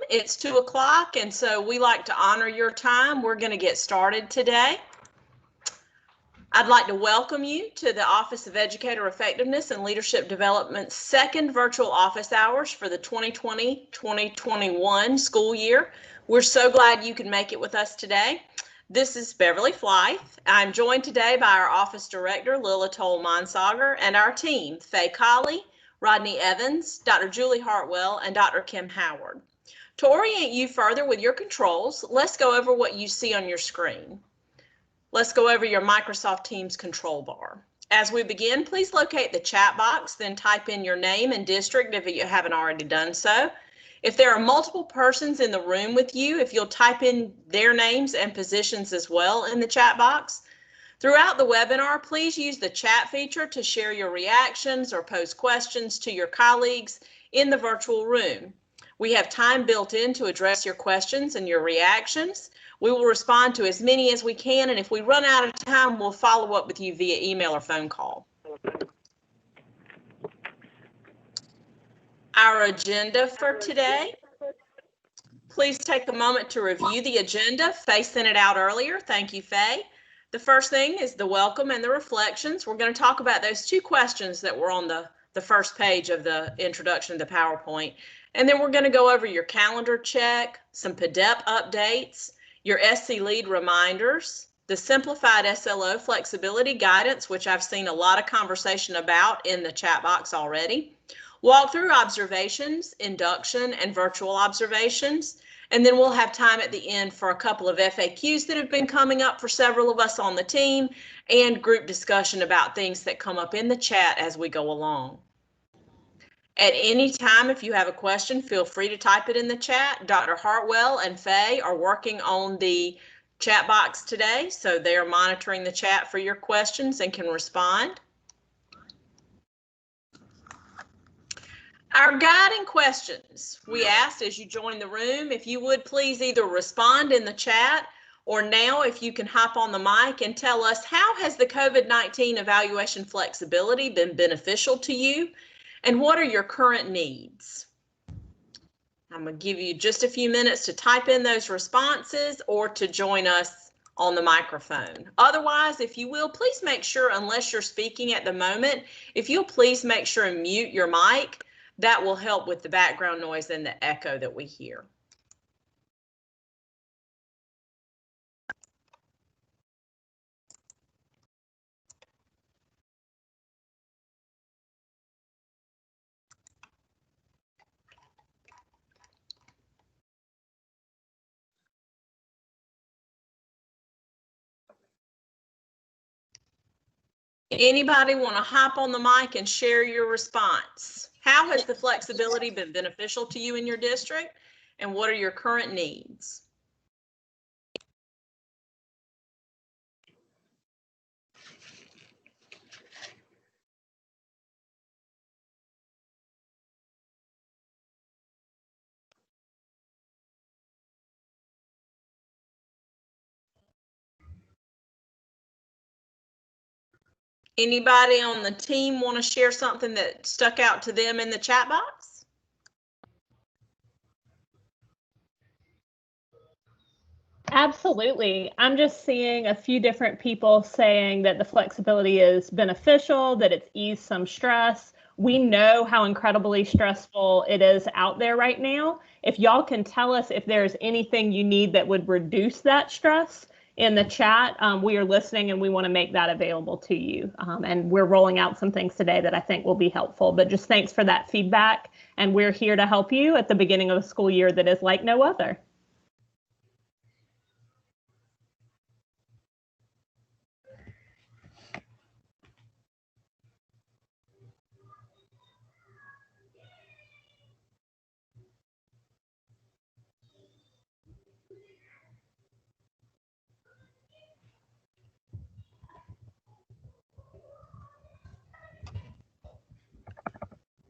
It's 2 o'clock, and so we like to honor your time. We're going to get started today. I'd like to welcome you to the Office of Educator Effectiveness and Leadership Development's second virtual office hours for the 2020-2021 school year. We're so glad you can make it with us today. This is Beverly Flythe. I'm joined today by our Office Director, Lila Toll-Monsager, and our team, Faye Colley, Rodney Evans, Dr. Julie Hartwell, and Dr. Kim Howard. To orient you further with your controls, let's go over what you see on your screen. Let's go over your Microsoft Teams control bar. As we begin, please locate the chat box, then type in your name and district if you haven't already done so. If there are multiple persons in the room with you, if you'll type in their names and positions as well in the chat box. Throughout the webinar, please use the chat feature to share your reactions or pose questions to your colleagues in the virtual room. We have time built in to address your questions and your reactions. We will respond to as many as we can, and if we run out of time, we'll follow up with you via email or phone call. Our agenda for today. Please take a moment to review the agenda. Faye sent it out earlier. Thank you, Faye. The first thing is the welcome and the reflections. We're going to talk about those two questions that were on the first page of the introduction to the PowerPoint. And then we're going to go over your calendar check, some PDEP updates, your SC lead reminders, the simplified SLO flexibility guidance, which I've seen a lot of conversation about in the chat box already, walkthrough observations, induction, and virtual observations. And then we'll have time at the end for a couple of FAQs that have been coming up for several of us on the team and group discussion about things that come up in the chat as we go along. At any time, if you have a question, feel free to type it in the chat. Dr. Hartwell and Faye are working on the chat box today, so they are monitoring the chat for your questions and can respond. Our guiding questions. We asked as you join the room, if you would please either respond in the chat or now if you can hop on the mic and tell us, how has the COVID-19 evaluation flexibility been beneficial to you? And what are your current needs? I'm going to give you just a few minutes to type in those responses or to join us on the microphone. Otherwise, if you will, please make sure, unless you're speaking at the moment, if you'll please make sure and mute your mic. That will help with the background noise and the echo that we hear. Anybody want to hop on the mic and share your response? How has the flexibility been beneficial to you in your district? And what are your current needs? Anybody on the team want to share something that stuck out to them in the chat box? Absolutely. I'm just seeing a few different people saying that the flexibility is beneficial, that it's eased some stress. We know how incredibly stressful it is out there right now. If y'all can tell us if there's anything you need that would reduce that stress in the chat, we are listening and we want to make that available to you. And we're rolling out some things today that I think will be helpful. But just thanks for that feedback. And we're here to help you at the beginning of the school year that is like no other.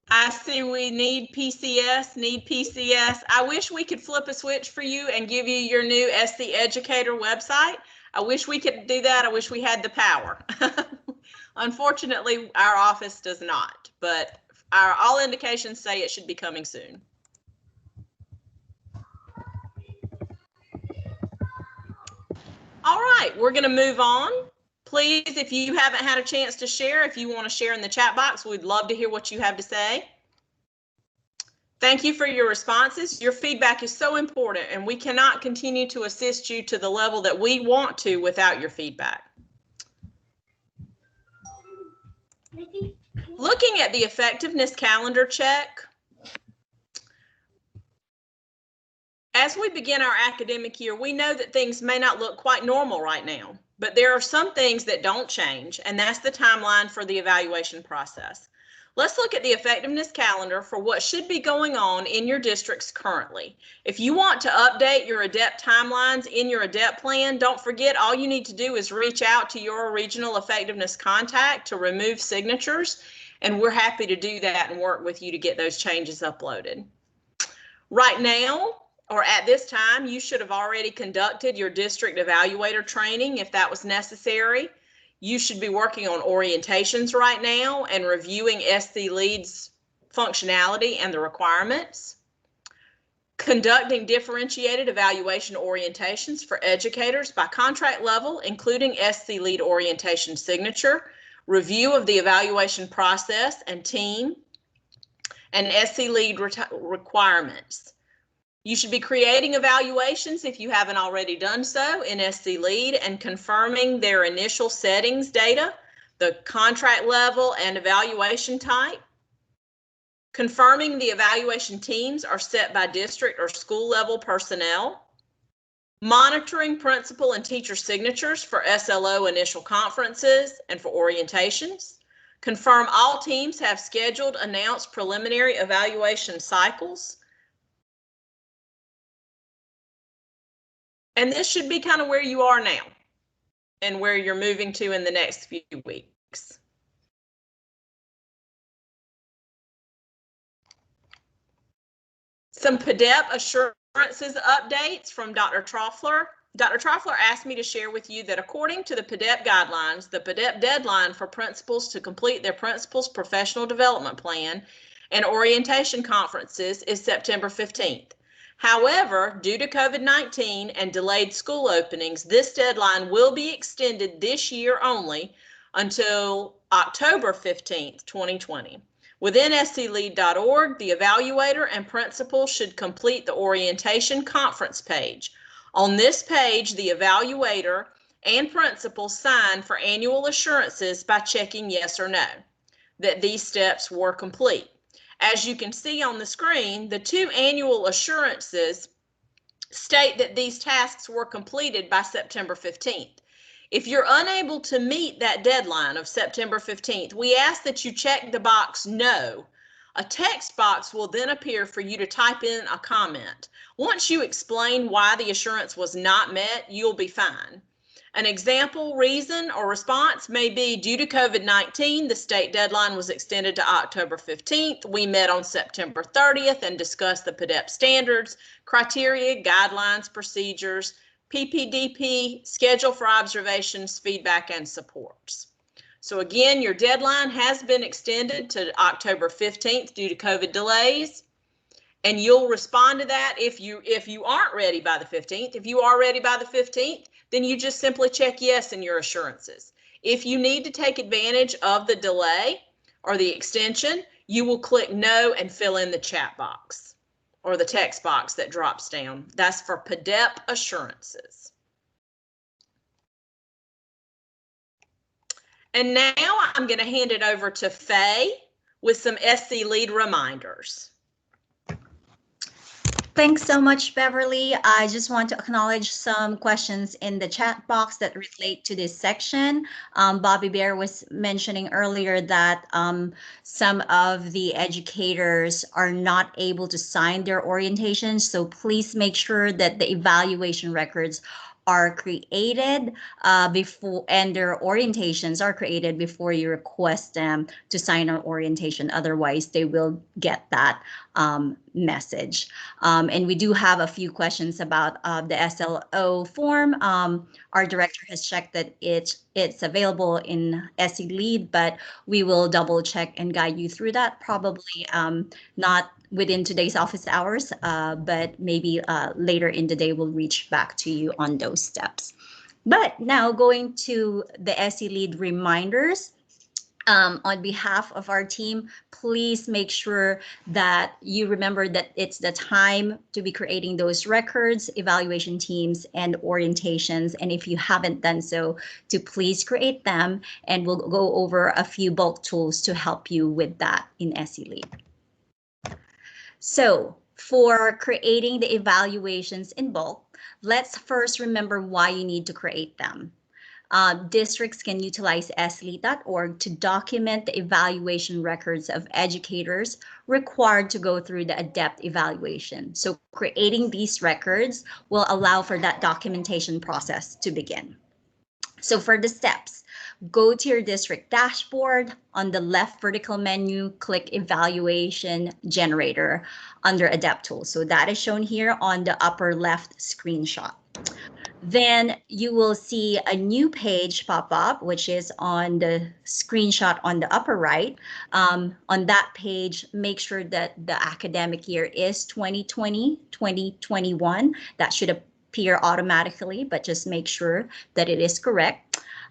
I see we need PCS, I wish we could flip a switch for you and give you your new SC Educator website. I wish we could do that. I wish we had the power. Unfortunately, our office does not, but all indications say it should be coming soon. All right, we're going to move on. Please, if you haven't had a chance to share, if you want to share in the chat box, we'd love to hear what you have to say. Thank you for your responses. Your feedback is so important, and we cannot continue to assist you to the level that we want to without your feedback. Looking at the effectiveness calendar check, as we begin our academic year, we know that things may not look quite normal right now, but there are some things that don't change, and that's the timeline for the evaluation process. Let's look at the effectiveness calendar for what should be going on in your districts currently. If you want to update your ADEPT timelines in your ADEPT plan, don't forget all you need to do is reach out to your regional effectiveness contact to remove signatures, and we're happy to do that and work with you to get those changes uploaded. Right now, or at this time, you should have already conducted your district evaluator training if that was necessary. You should be working on orientations right now and reviewing SC Lead's functionality and the requirements. Conducting differentiated evaluation orientations for educators by contract level, including SC Lead orientation signature, review of the evaluation process and team, and SC Lead requirements. You should be creating evaluations if you haven't already done so in SC Lead and confirming their initial settings data, the contract level and evaluation type. Confirming the evaluation teams are set by district or school level personnel. Monitoring principal and teacher signatures for SLO initial conferences and for orientations. Confirm all teams have scheduled announced preliminary evaluation cycles. And this should be kind of where you are now and where you're moving to in the next few weeks. Some PDEP assurances updates from Dr. Troffler. Dr. Troffler asked me to share with you that according to the PDEP guidelines, the PDEP deadline for principals to complete their principal's professional development plan and orientation conferences is September 15th. However, due to COVID-19 and delayed school openings, this deadline will be extended this year only until October 15th, 2020. Within sclead.org, the evaluator and principal should complete the orientation conference page. On this page, the evaluator and principal sign for annual assurances by checking yes or no that these steps were complete. As you can see on the screen, the two annual assurances state that these tasks were completed by September 15th. If you're unable to meet that deadline of September 15th, we ask that you check the box no. A text box will then appear for you to type in a comment. Once you explain why the assurance was not met, you'll be fine. An example reason or response may be due to COVID-19, the state deadline was extended to October 15th. We met on September 30th and discussed the PDEP standards, criteria, guidelines, procedures, PPDP, schedule for observations, feedback, and supports. So again, your deadline has been extended to October 15th due to COVID delays. And you'll respond to that if you aren't ready by the 15th. If you are ready by the 15th, then you just simply check yes in your assurances. If you need to take advantage of the delay or the extension, you will click no and fill in the chat box or the text box that drops down. That's for PDEP assurances. And now I'm going to hand it over to Faye with some SC Lead reminders. Thanks so much, Beverly. I just want to acknowledge some questions in the chat box that relate to this section. Bobby Bear was mentioning earlier that some of the educators are not able to sign their orientations, so please make sure that the evaluation records are created before, and their orientations are created before you request them to sign an orientation. Otherwise, they will get that message. And we do have a few questions about the SLO form. Our director has checked that it's available in SC Lead, but we will double check and guide you through that. Probably not within today's office hours, but maybe later in the day we'll reach back to you on those steps. But now going to the SE Lead reminders. On behalf of our team, please make sure that you remember that it's the time to be creating those records, evaluation teams, and orientations. And if you haven't done so, to please create them, and we'll go over a few bulk tools to help you with that in SE Lead. So for creating the evaluations in bulk, let's first remember why you need to create them. Districts can utilize SLEAD.org to document the evaluation records of educators required to go through the ADEPT evaluation. So creating these records will allow for that documentation process to begin. So for the steps, go to your district dashboard. On the left vertical menu, click Evaluation Generator under ADEPT tool. So that is shown here on the upper left screenshot. Then you will see a new page pop up, which is on the screenshot on the upper right. On that page, make sure that the academic year is 2020-2021. That should appear automatically, but just make sure that it is correct.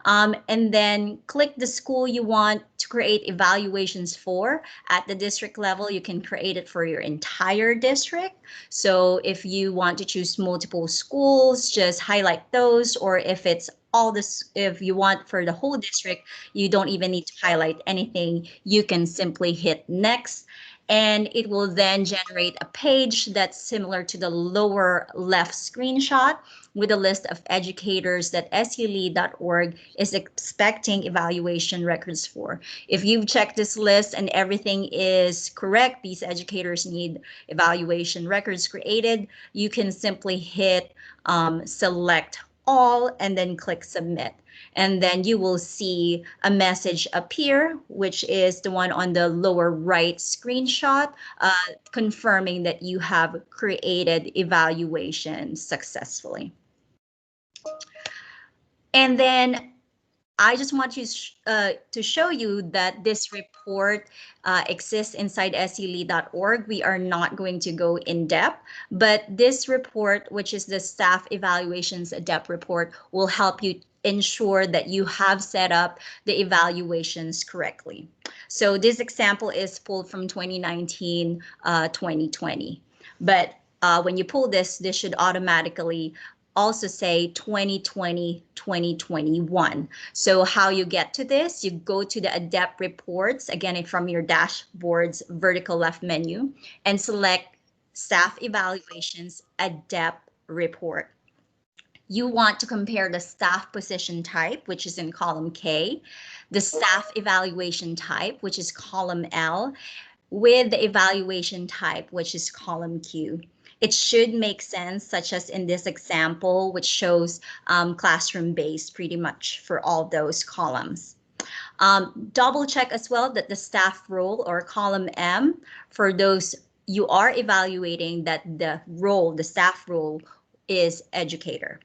And then click the school you want to create evaluations for. At the district level, you can create it for your entire district. So if you want to choose multiple schools, just highlight those, or if it's all this, if you want for the whole district, you don't even need to highlight anything. You can simply hit next, and it will then generate a page that's similar to the lower left screenshot with a list of educators that SELead.org is expecting evaluation records for. If you've checked this list and everything is correct, these educators need evaluation records created, you can simply hit select all and then click submit. And then you will see a message appear, which is the one on the lower right screenshot, confirming that you have created evaluation successfully. And then I just want to show you that this report exists inside SELead.org. We are not going to go in depth, but this report, which is the staff evaluations ADEPT report, will help you ensure that you have set up the evaluations correctly. So this example is pulled from 2019-2020. But when you pull this should automatically also say 2020-2021. So how you get to this, you go to the ADEPT reports, again from your dashboard's vertical left menu, and select Staff Evaluations ADEPT Report. You want to compare the staff position type, which is in column K, the staff evaluation type, which is column L, with the evaluation type, which is column Q. It should make sense, such as in this example, which shows classroom-based pretty much for all those columns. Double check as well that the staff role, or column M, for those you are evaluating, that the role, the staff role, is educator.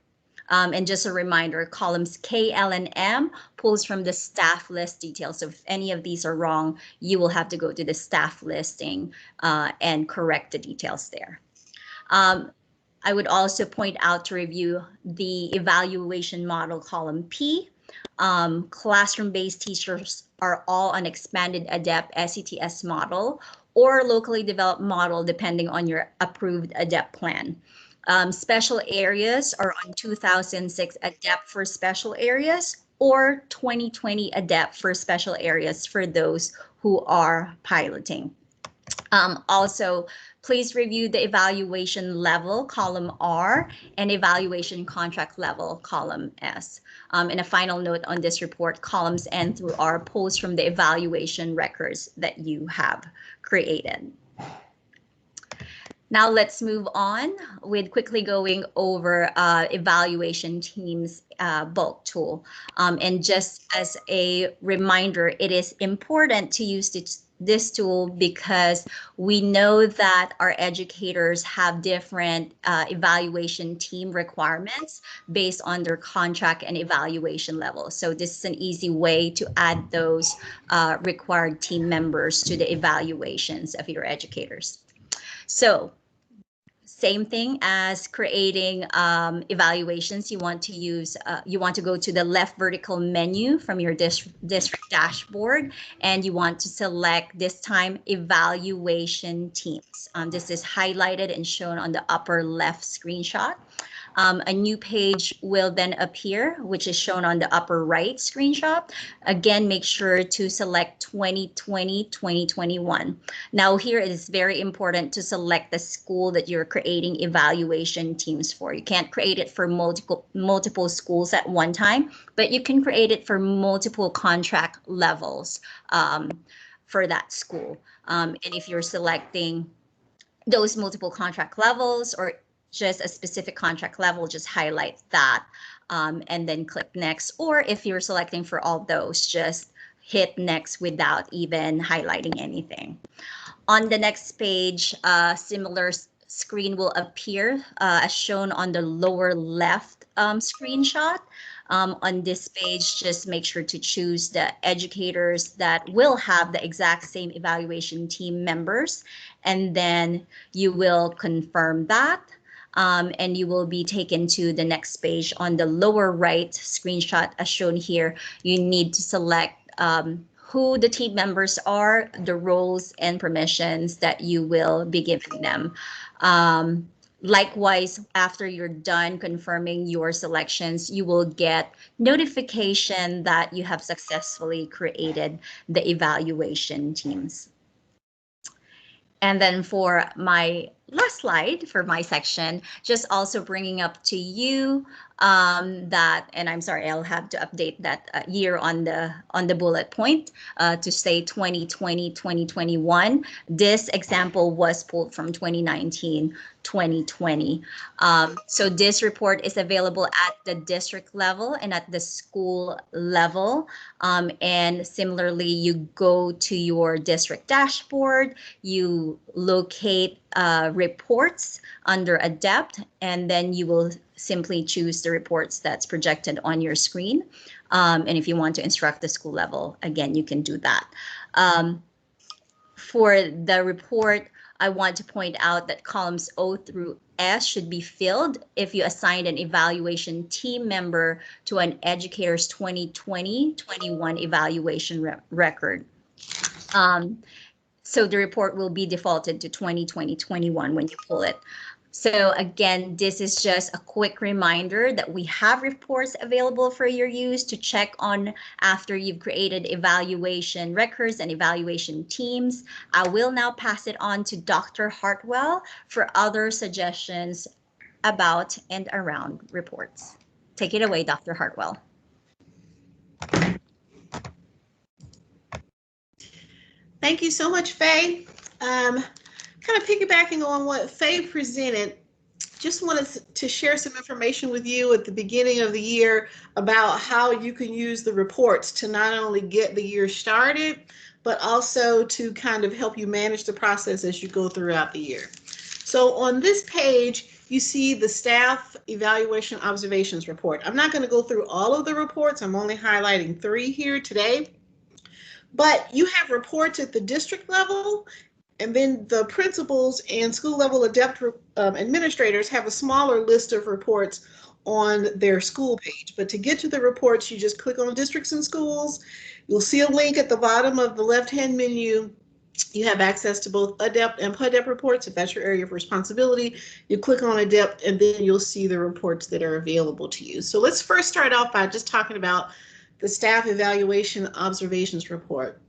And just a reminder, columns K, L, and M pulls from the staff list details. So if any of these are wrong, you will have to go to the staff listing and correct the details there. I would also point out to review the evaluation model column P. Classroom-based teachers are all on expanded ADEPT SETS model or locally developed model, depending on your approved ADEPT plan. Special areas are on 2006 ADEPT for special areas or 2020 ADEPT for special areas for those who are piloting. Also, please review the evaluation level, column R, and evaluation contract level, column S. And a final note on this report, columns N through R pulls from the evaluation records that you have created. Now let's move on with quickly going over evaluation teams bulk tool. And just as a reminder, it is important to use this tool because we know that our educators have different evaluation team requirements based on their contract and evaluation level. So this is an easy way to add those required team members to the evaluations of your educators. So Same thing as creating evaluations. You want to go to the left vertical menu from your district dashboard, and you want to select this time evaluation teams. This is highlighted and shown on the upper left screenshot. A new page will then appear, which is shown on the upper right screenshot. Again, make sure to select 2020, 2021. Now here it is very important to select the school that you're creating evaluation teams for. You can't create it for multiple schools at one time, but you can create it for multiple contract levels for that school. And if you're selecting those multiple contract levels or just a specific contract level, just highlight that and then click next. Or if you're selecting for all those, just hit next without even highlighting anything. On the next page, a similar screen will appear as shown on the lower left screenshot. On this page, just make sure to choose the educators that will have the exact same evaluation team members, and then you will confirm that. And you will be taken to the next page. On the lower right screenshot as shown here, you need to select who the team members are, the roles and permissions that you will be giving them. Likewise, after you're done confirming your selections, you will get notification that you have successfully created the evaluation teams. And then for my last slide for my section, just also bringing up to you that, and I'm sorry, I'll have to update that year on the bullet point to say 2020, 2021. This example was pulled from 2019, 2020. So this report is available at the district level and at the school level. And similarly, you go to your district dashboard, you locate reports under Adept, and then you will simply choose the reports that's projected on your screen. And if you want to instruct the school level, again, you can do that. For the report, I want to point out that columns O through S should be filled if you assigned an evaluation team member to an educator's 2020-21 evaluation record. So the report will be defaulted to 2020-21 when you pull it. So again, this is just a quick reminder that we have reports available for your use to check on after you've created evaluation records and evaluation teams. I will now pass it on to Dr. Hartwell for other suggestions about and around reports. Take it away, Dr. Hartwell. Thank you so much, Faye. Kind of piggybacking on what Faye presented, just wanted to share some information with you at the beginning of the year about how you can use the reports to not only get the year started, but also to kind of help you manage the process as you go throughout the year. So on this page, you see the staff evaluation observations report. I'm not going to go through all of the reports. I'm only highlighting 3 here today. But you have reports at the district level, and then the principals and school level Adept administrators have a smaller list of reports on their school page. But to get to the reports, you just click on districts and schools. You'll see a link at the bottom of the left-hand menu. You have access to both Adept and PUDEP reports if that's your area of responsibility. You click on Adept and then you'll see the reports that are available to you. So let's first start off by just talking about the staff evaluation observations report.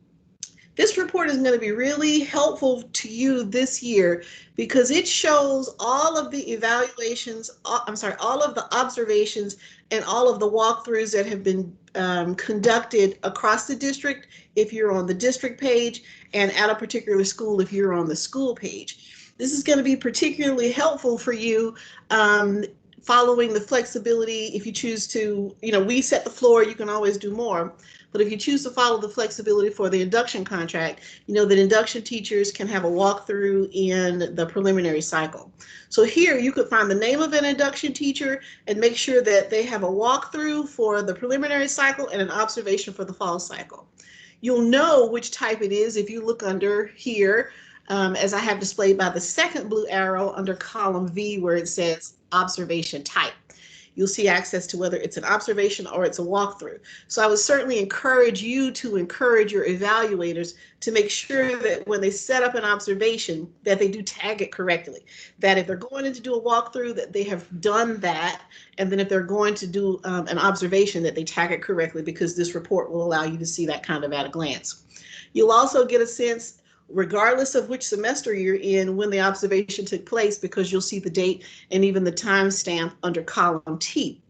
This report is going to be really helpful to you this year because it shows all of the evaluations, all of the observations and all of the walkthroughs that have been conducted across the district if you're on the district page, and at a particular school if you're on the school page. This is going to be particularly helpful for you following the flexibility. If you choose to, we set the floor, you can always do more. But if you choose to follow the flexibility for the induction contract, that induction teachers can have a walkthrough in the preliminary cycle. So here you could find the name of an induction teacher and make sure that they have a walkthrough for the preliminary cycle and an observation for the fall cycle. You'll know which type it is if you look under here. as I have displayed by the second blue arrow under column V where it says observation type. You'll see access to whether it's an observation or it's a walkthrough. So I would certainly encourage you to encourage your evaluators to make sure that when they set up an observation that they do tag it correctly. That if they're going in to do a walkthrough that they have done that, and then if they're going to do an observation that they tag it correctly, because this report will allow you to see that kind of at a glance. You'll also get a sense, regardless of which semester you're in, when the observation took place, because you'll see the date and even the timestamp under column T.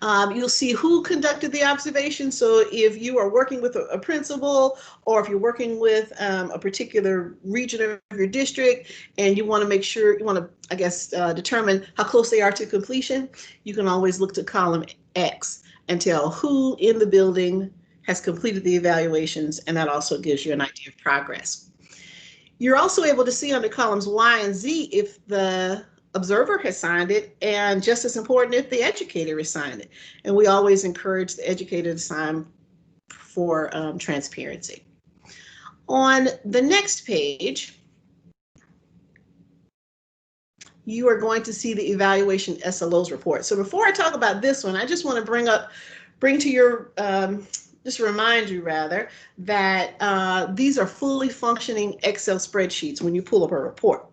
You'll see who conducted the observation. So if you are working with a principal, or if you're working with a particular region of your district, and you want to make sure, you want to, I guess, determine how close they are to completion, you can always look to column X and tell who in the building has completed the evaluations, and that also gives you an idea of progress. You're also able to see under columns Y and Z if the observer has signed it, and just as important, if the educator has signed it. And we always encourage the educator to sign for transparency. On the next page, you are going to see the evaluation SLOs report. So before I talk about this one, I just want to bring to your just remind you rather that these are fully functioning Excel spreadsheets when you pull up a report.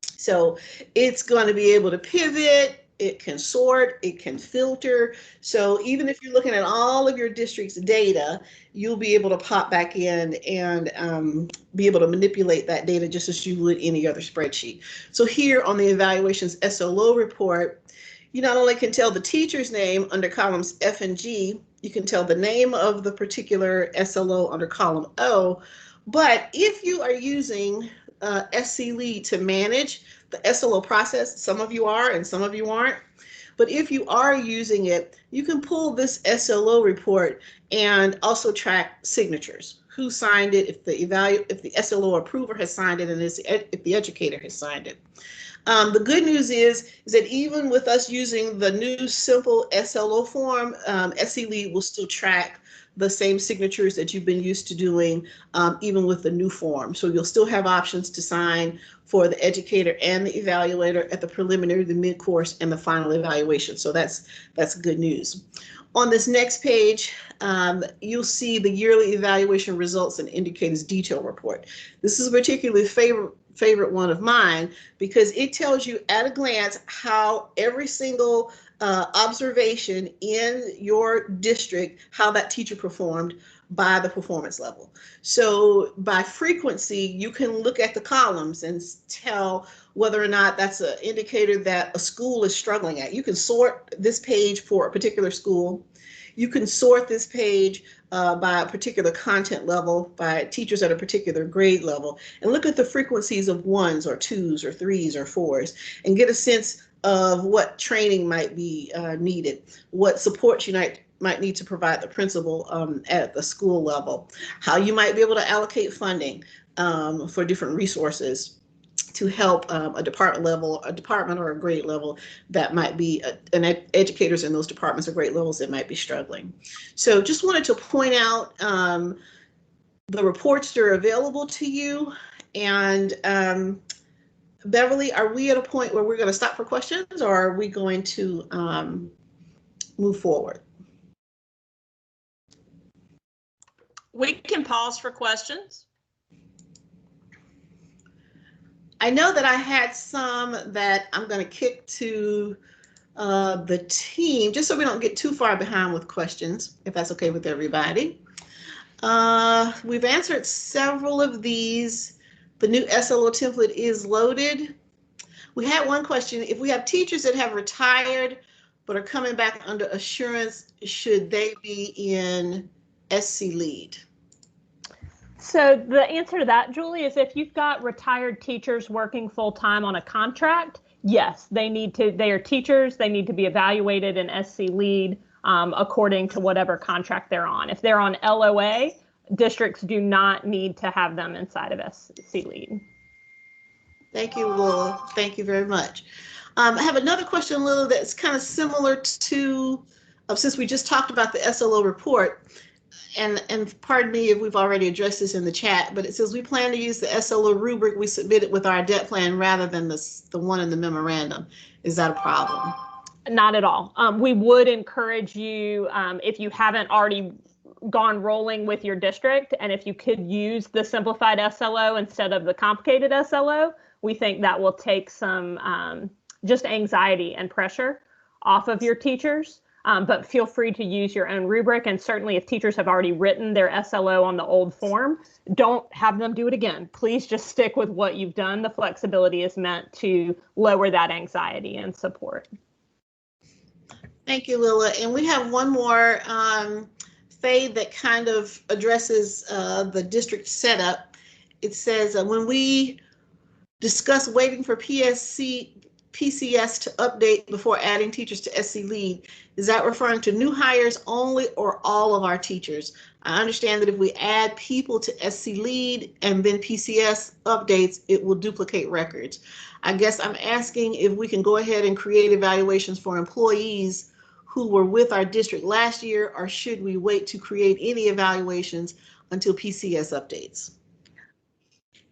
So it's going to be able to pivot, it can sort, it can filter. So even if you're looking at all of your district's data, you'll be able to pop back in and be able to manipulate that data just as you would any other spreadsheet. So here on the evaluations SLO report, you not only can tell the teacher's name under columns F and G, you can tell the name of the particular SLO under column O, but if you are using SC Lead to manage the SLO process, some of you are and some of you aren't, but if you are using it, you can pull this SLO report and also track signatures. Who signed it, if the SLO approver has signed it, and if the educator has signed it. The good news is that even with us using the new simple SLO form, SC Lead will still track the same signatures that you've been used to doing, even with the new form. So you'll still have options to sign for the educator and the evaluator at the preliminary, the mid-course, and the final evaluation. So that's good news. On this next page, you'll see the yearly evaluation results and indicators detail report. This is a particularly favorite one of mine because it tells you at a glance how every single observation in your district, how that teacher performed by the performance level. So by frequency, you can look at the columns and tell whether or not that's an indicator that a school is struggling at. You can sort this page for a particular school. You can sort this page by a particular content level, by teachers at a particular grade level, and look at the frequencies of 1s or 2s or 3s or 4s and get a sense of what training might be needed, what support you might need to provide the principal at the school level, how you might be able to allocate funding for different resources to help a department or a grade level that might be, educators in those departments or grade levels that might be struggling. So just wanted to point out the reports that are available to you. And Beverly, are we at a point where we're going to stop for questions, or are we going to move forward? We can pause for questions. I know that I had some that I'm going to kick to the team, just so we don't get too far behind with questions, if that's okay with everybody. We've answered several of these. The new SLO template is loaded. We had one question. If we have teachers that have retired but are coming back under assurance, should they be in SC Lead? So the answer to that, Julie, is if you've got retired teachers working full-time on a contract, yes, they are teachers, they need to be evaluated in SC Lead according to whatever contract they're on. If they're on LOA, districts do not need to have them inside of SC Lead. Thank you, Lila. Thank you very much. I have another question, Lila, that's kind of similar to, since we just talked about the SLO report. and pardon me if we've already addressed this in the chat, but it says we plan to use the SLO rubric we submitted with our adept plan rather than the one in the memorandum. Is that a problem? Not at all. We would encourage you, if you haven't already gone rolling with your district, and if you could use the simplified SLO instead of the complicated SLO, we think that will take some just anxiety and pressure off of your teachers. But feel free to use your own rubric. And certainly if teachers have already written their SLO on the old form, don't have them do it again. Please just stick with what you've done. The flexibility is meant to lower that anxiety and support. Thank you, Lila. And we have one more, Faye, that kind of addresses the district setup. It says when we discuss waiting for PCS to update before adding teachers to SC Lead, is that referring to new hires only or all of our teachers? I understand that if we add people to SC Lead and then PCS updates, it will duplicate records. I guess I'm asking if we can go ahead and create evaluations for employees who were with our district last year, or should we wait to create any evaluations until PCS updates?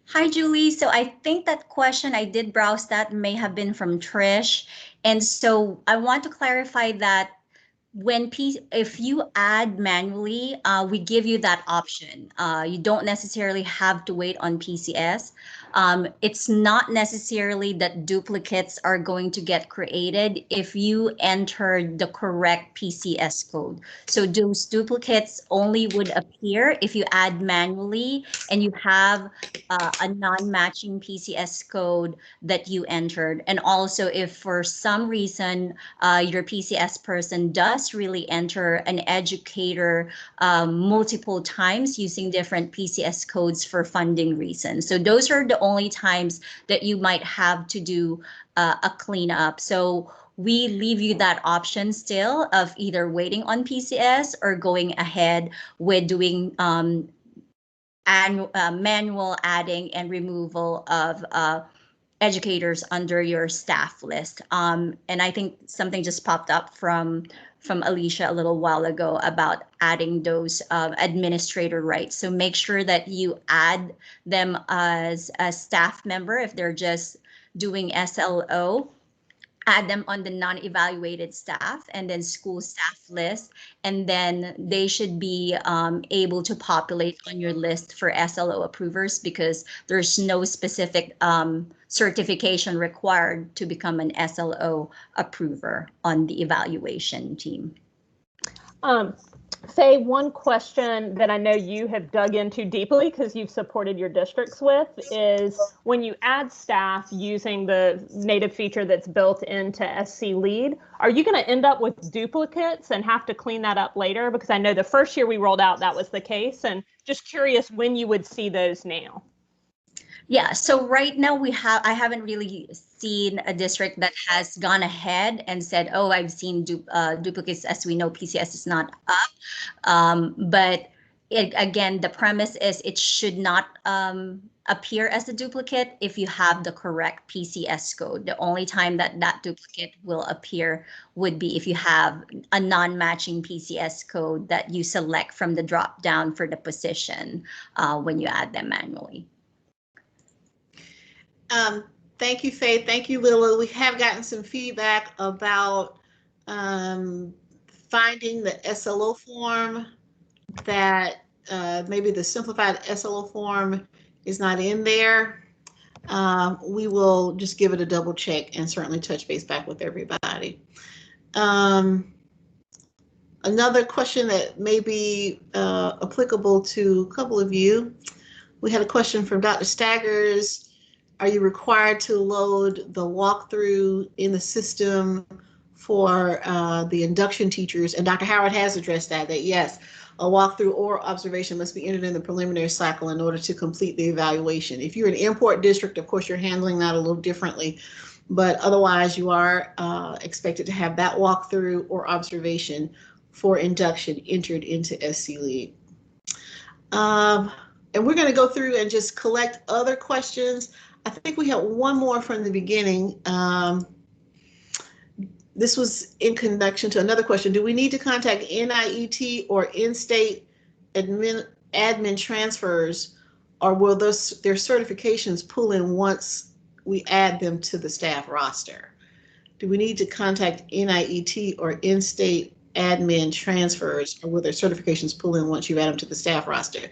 Hi, Julie. So I think that question, I did browse that, may have been from Trish. And so I want to clarify that if you add manually, we give you that option. You don't necessarily have to wait on PCS. It's not necessarily that duplicates are going to get created if you enter the correct PCS code. So those duplicates only would appear if you add manually and you have a non-matching PCS code that you entered. And also if for some reason your PCS person does really enter an educator multiple times using different PCS codes for funding reasons. So those are the only times that you might have to do a cleanup. So we leave you that option still of either waiting on PCS or going ahead with doing manual adding and removal of educators under your staff list. And I think something just popped up from Alicia a little while ago about adding those administrator rights. So make sure that you add them as a staff member if they're just doing SLO. Add them on the non-evaluated staff and then school staff list, and then they should be able to populate on your list for SLO approvers because there's no specific certification required to become an SLO approver on the evaluation team. Faye, one question that I know you have dug into deeply because you've supported your districts with is when you add staff using the native feature that's built into SC Lead, are you going to end up with duplicates and have to clean that up later? Because I know the first year we rolled out that was the case, and just curious when you would see those now. Yeah, so right now I haven't really seen a district that has gone ahead and said, oh, I've seen duplicates. As we know, PCS is not up. But again, the premise is it should not appear as a duplicate if you have the correct PCS code. The only time that duplicate will appear would be if you have a non-matching PCS code that you select from the drop down for the position when you add them manually. Thank you, Faye. Thank you, Lila. We have gotten some feedback about finding the SLO form, that maybe the simplified SLO form is not in there. We will just give it a double check and certainly touch base back with everybody. Another question that may be applicable to a couple of you. We had a question from Dr. Staggers. Are you required to load the walkthrough in the system for the induction teachers? And Dr. Howard has addressed that yes, a walkthrough or observation must be entered in the preliminary cycle in order to complete the evaluation. If you're an import district, of course, you're handling that a little differently, but otherwise you are expected to have that walkthrough or observation for induction entered into SC Lead. And we're going to go through and just collect other questions. I think we have one more from the beginning. This was in connection to another question. Do we need to contact NIET or in-state admin transfers, or will their certifications pull in once we add them to the staff roster? Do we need to contact NIET or in-state admin transfers, or will their certifications pull in once you add them to the staff roster?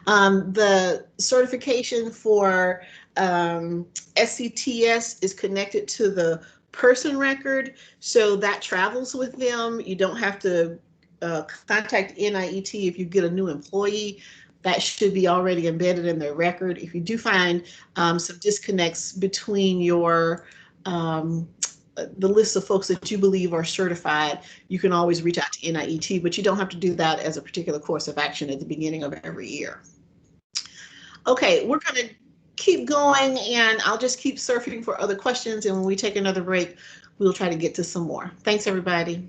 The certification for SCTS is connected to the person record, so that travels with them. You don't have to contact NIET if you get a new employee. That should be already embedded in their record. If you do find some disconnects between your the list of folks that you believe are certified, you can always reach out to NIET, but you don't have to do that as a particular course of action at the beginning of every year. Okay, we're going to keep going, and I'll just keep surfing for other questions, and when we take another break, we'll try to get to some more. Thanks, everybody.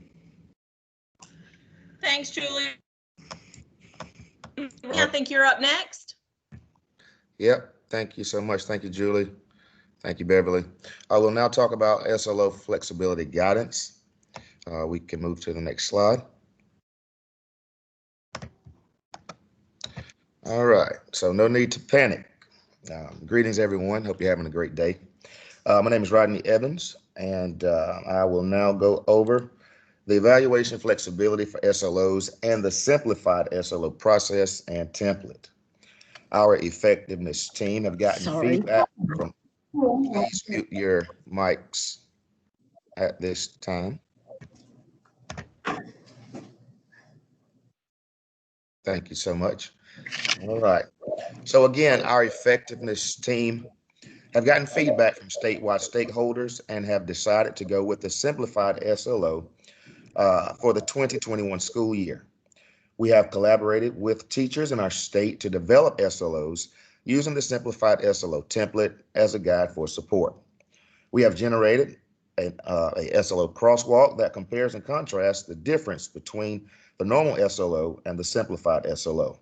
Thanks, Julie. I think you're up next. Yep. Thank you so much. Thank you, Julie. Thank you, Beverly. I will now talk about SLO flexibility guidance. We can move to the next slide. All right. So no need to panic. Greetings, everyone. Hope you're having a great day. My name is Rodney Evans, and I will now go over the evaluation flexibility for SLOs and the simplified SLO process and template. Our effectiveness team have gotten feedback from. Please mute your mics at this time. Thank you so much. All right. So again, our effectiveness team have gotten feedback from statewide stakeholders and have decided to go with the simplified SLO for the 2021 school year. We have collaborated with teachers in our state to develop SLOs using the simplified SLO template as a guide for support. We have generated a SLO crosswalk that compares and contrasts the difference between the normal SLO and the simplified SLO.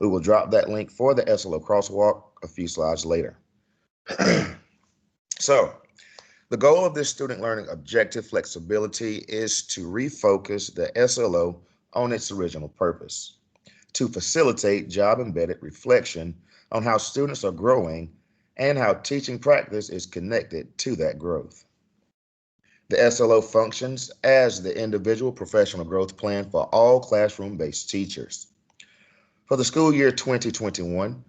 We will drop that link for the SLO crosswalk a few slides later. So, the goal of this student learning objective flexibility is to refocus the SLO on its original purpose, to facilitate job-embedded reflection on how students are growing and how teaching practice is connected to that growth. The SLO functions as the individual professional growth plan for all classroom-based teachers. For the school year 2021,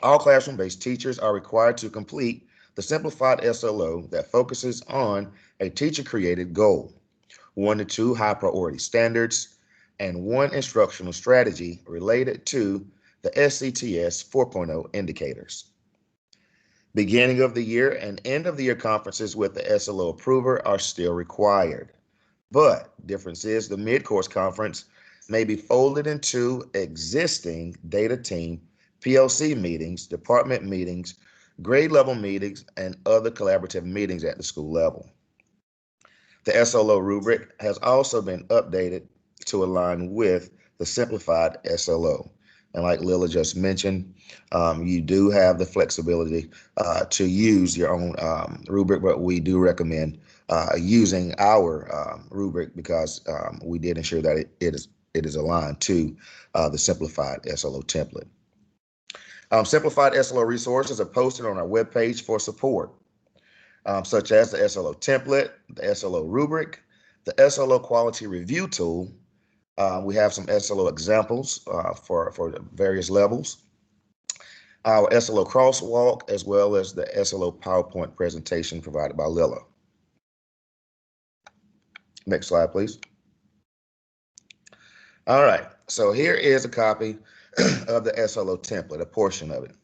all classroom-based teachers are required to complete the simplified SLO that focuses on a teacher-created goal, 1 to 2 high-priority standards, and 1 instructional strategy related to the SCTS 4.0 indicators. Beginning of the year and end of the year conferences with the SLO approver are still required, but difference is the mid-course conference may be folded into existing data team, PLC meetings, department meetings, grade level meetings, and other collaborative meetings at the school level. The SLO rubric has also been updated to align with the simplified SLO. And like Lila just mentioned, you do have the flexibility to use your own rubric, but we do recommend using our rubric because we did ensure that it is aligned to the simplified SLO template. Simplified SLO resources are posted on our webpage for support, such as the SLO template, the SLO rubric, the SLO quality review tool. We have some SLO examples for various levels, our SLO crosswalk, as well as the SLO PowerPoint presentation provided by Lila. Next slide, please. All right, so here is a copy of the SLO template, a portion of it.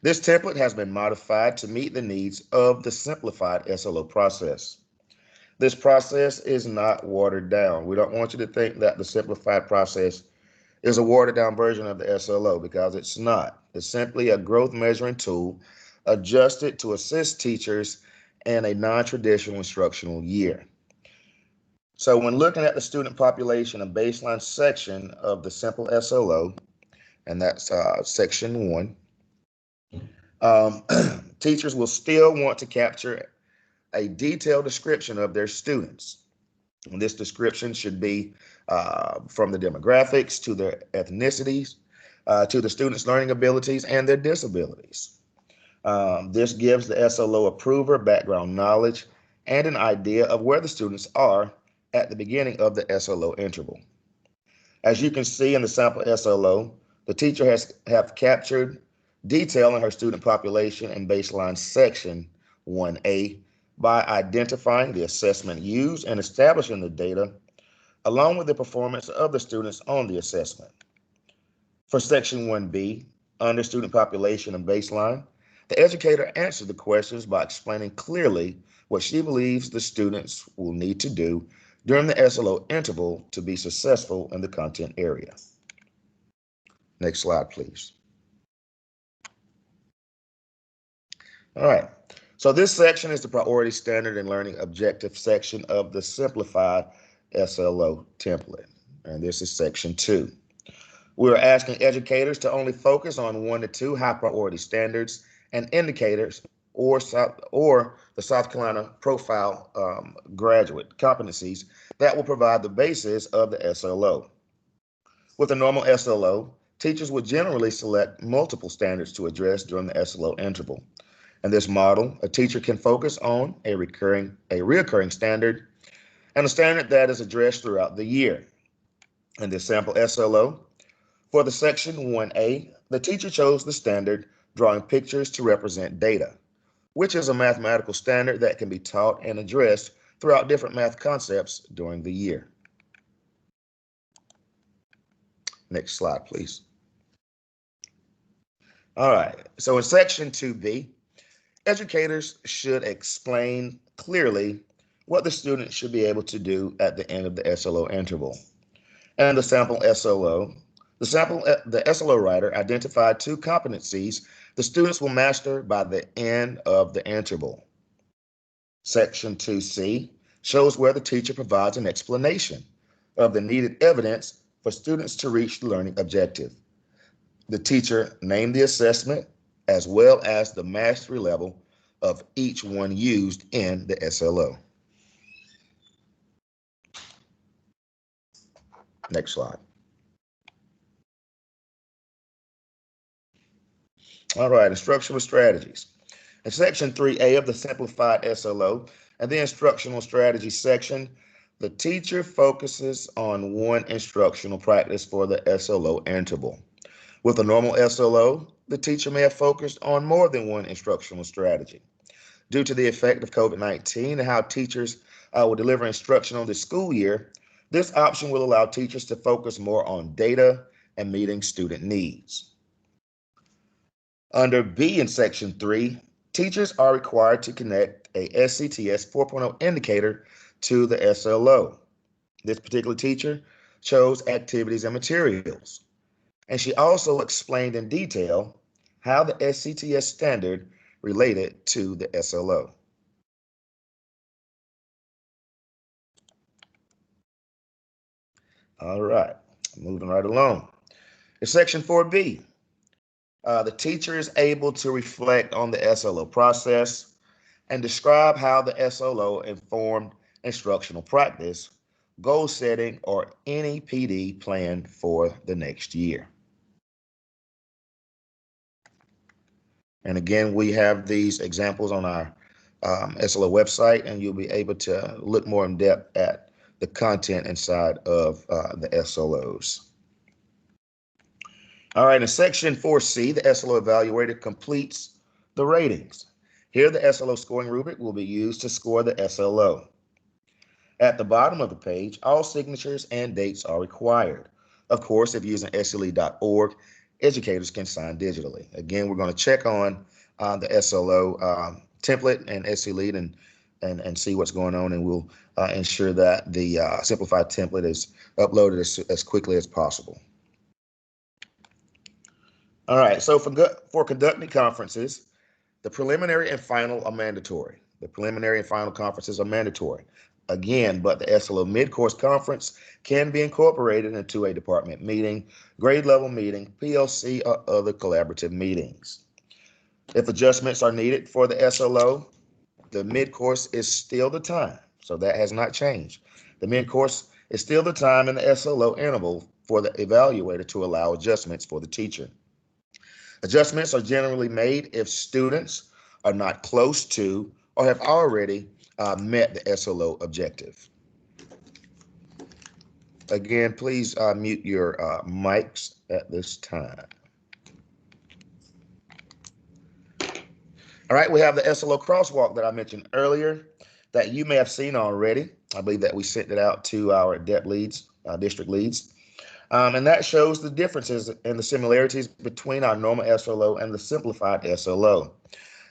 This template has been modified to meet the needs of the simplified SLO process. This process is not watered down. We don't want you to think that the simplified process is a watered down version of the SLO because it's not. It's simply a growth measuring tool adjusted to assist teachers in a non-traditional instructional year. So when looking at the student population and baseline section of the simple SLO, and that's section 1, teachers will still want to capture a detailed description of their students. And this description should be from the demographics to their ethnicities, to the students' learning abilities and their disabilities. This gives the SLO approver background knowledge and an idea of where the students are at the beginning of the SLO interval. As you can see in the sample SLO, the teacher has captured detail in her student population and baseline section 1A by identifying the assessment used and establishing the data, along with the performance of the students on the assessment. For section 1B, under student population and baseline, the educator answered the questions by explaining clearly what she believes the students will need to do during the SLO interval to be successful in the content area. Next slide, please. All right, so this section is the priority standard and learning objective section of the simplified SLO template, and this is section 2. We're asking educators to only focus on 1 to 2 high priority standards and indicators or the South Carolina profile graduate competencies that will provide the basis of the SLO. With a normal SLO, teachers would generally select multiple standards to address during the SLO interval. In this model, a teacher can focus on a recurring standard and a standard that is addressed throughout the year. In this sample SLO, for the section 1A, the teacher chose the standard drawing pictures to represent data, which is a mathematical standard that can be taught and addressed throughout different math concepts during the year. Next slide, please. All right, so in section 2B, educators should explain clearly what the student should be able to do at the end of the SLO interval. And the sample SLO, the SLO writer identified 2 competencies the students will master by the end of the interval. Section 2C shows where the teacher provides an explanation of the needed evidence for students to reach the learning objective. The teacher named the assessment as well as the mastery level of each one used in the SLO. Next slide. All right, instructional strategies. In section 3A of the simplified SLO and the instructional strategy section, the teacher focuses on 1 instructional practice for the SLO interval. With a normal SLO, the teacher may have focused on more than 1 instructional strategy. Due to the effect of COVID-19 and how teachers will deliver instruction on the school year, this option will allow teachers to focus more on data and meeting student needs. Under B in section 3, teachers are required to connect a SCTS 4.0 indicator to the SLO. This particular teacher chose activities and materials, and she also explained in detail how the SCTS standard related to the SLO. All right, moving right along. In section 4B, the teacher is able to reflect on the SLO process and describe how the SLO informed instructional practice, goal setting, or any PD plan for the next year. And again, we have these examples on our SLO website, and you'll be able to look more in depth at the content inside of the SLOs. All right, in section 4C, the SLO evaluator completes the ratings. Here, the SLO scoring rubric will be used to score the SLO. At the bottom of the page, all signatures and dates are required. Of course, if using SLE.org, educators can sign digitally. Again, we're going to check on the SLO template and SLE and see what's going on, and we'll ensure that the simplified template is uploaded as quickly as possible. All right, so for conducting conferences, the preliminary and final are mandatory. The preliminary and final conferences are mandatory. Again, but the SLO mid-course conference can be incorporated into a department meeting, grade level meeting, PLC, or other collaborative meetings. If adjustments are needed for the SLO, the mid-course is still the time, so that has not changed. The mid-course is still the time in the SLO interval for the evaluator to allow adjustments for the teacher. Adjustments are generally made if students are not close to or have already met the SLO objective. Again, please mute your mics at this time. All right, we have the SLO crosswalk that I mentioned earlier that you may have seen already. I believe that we sent it out to our DEP leads, district leads. And that shows the differences and the similarities between our normal SLO and the simplified SLO.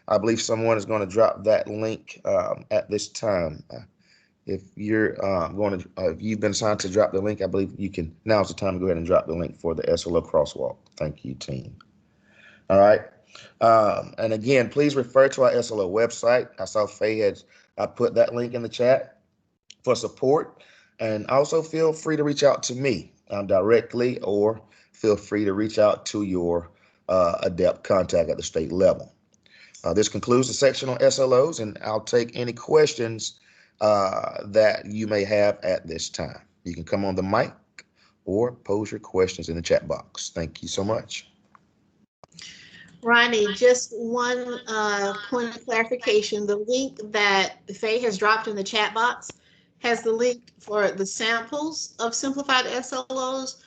I believe someone is going to drop that link at this time. If you're if you've been assigned to drop the link, I believe you can, now's the time to go ahead and drop the link for the SLO crosswalk. Thank you, team. All right. And again, please refer to our SLO website. I saw Faye had put that link in the chat for support. And also feel free to reach out to me directly, or feel free to reach out to your ADEPT contact at the state level. This concludes the section on SLOs, and I'll take any questions that you may have at this time. You can come on the mic or pose your questions in the chat box. Thank you so much. Ronnie, just one point of clarification. The link that Faye has dropped in the chat box has the link for the samples of simplified SLOs,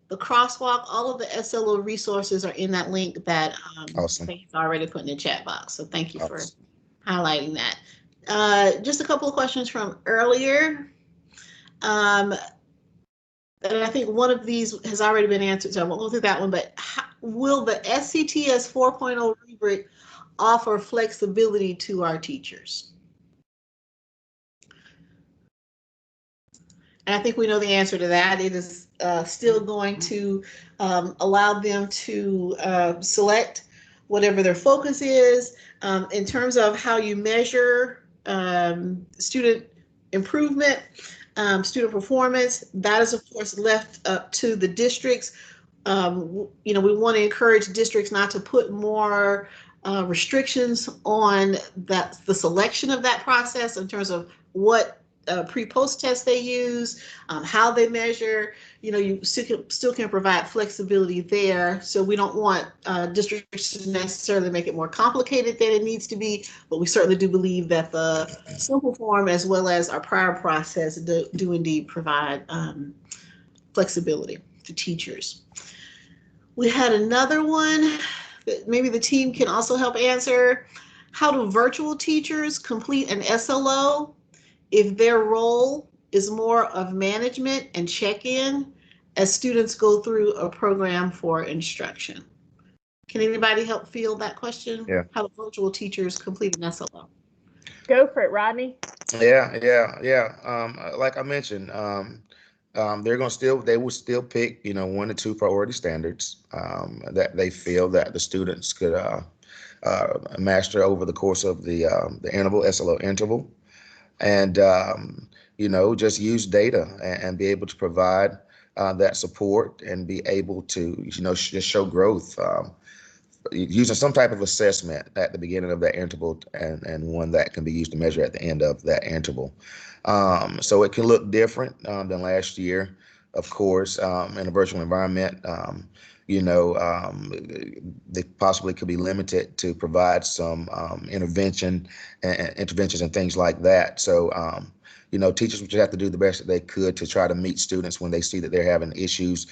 the crosswalk, all of the SLO resources are in that link that Awesome. Faye's already put in the chat box. So thank you for highlighting that. Just a couple of questions from earlier. And I think one of these has already been answered, so I won't go through that one, but will the SCTS 4.0 rubric offer flexibility to our teachers? And I think we know the answer to that. It is still going to allow them to select whatever their focus is. In terms of how you measure student improvement, student performance, that is of course left up to the districts. We want to encourage districts not to put more restrictions on the selection of that process in terms of what pre-post tests they use, how they measure. You still can provide flexibility there. So we don't want districts to necessarily make it more complicated than it needs to be, but we certainly do believe that the simple form as well as our prior process do indeed provide flexibility to teachers. We had another one that maybe the team can also help answer. How do virtual teachers complete an SLO if their role is more of management and check-in as students go through a program for instruction? Can anybody help field that question? Yeah. How do virtual teachers complete an SLO? Go for it, Rodney. Yeah. Like I mentioned, they will still pick, 1 to 2 priority standards that they feel that the students could master over the course of the SLO interval. And, just use data and be able to provide that support and be able to, just show growth using some type of assessment at the beginning of that interval and one that can be used to measure at the end of that interval. So it can look different than last year, of course, in a virtual environment. They possibly could be limited to provide some interventions and things like that. So, teachers would have to do the best that they could to try to meet students when they see that they're having issues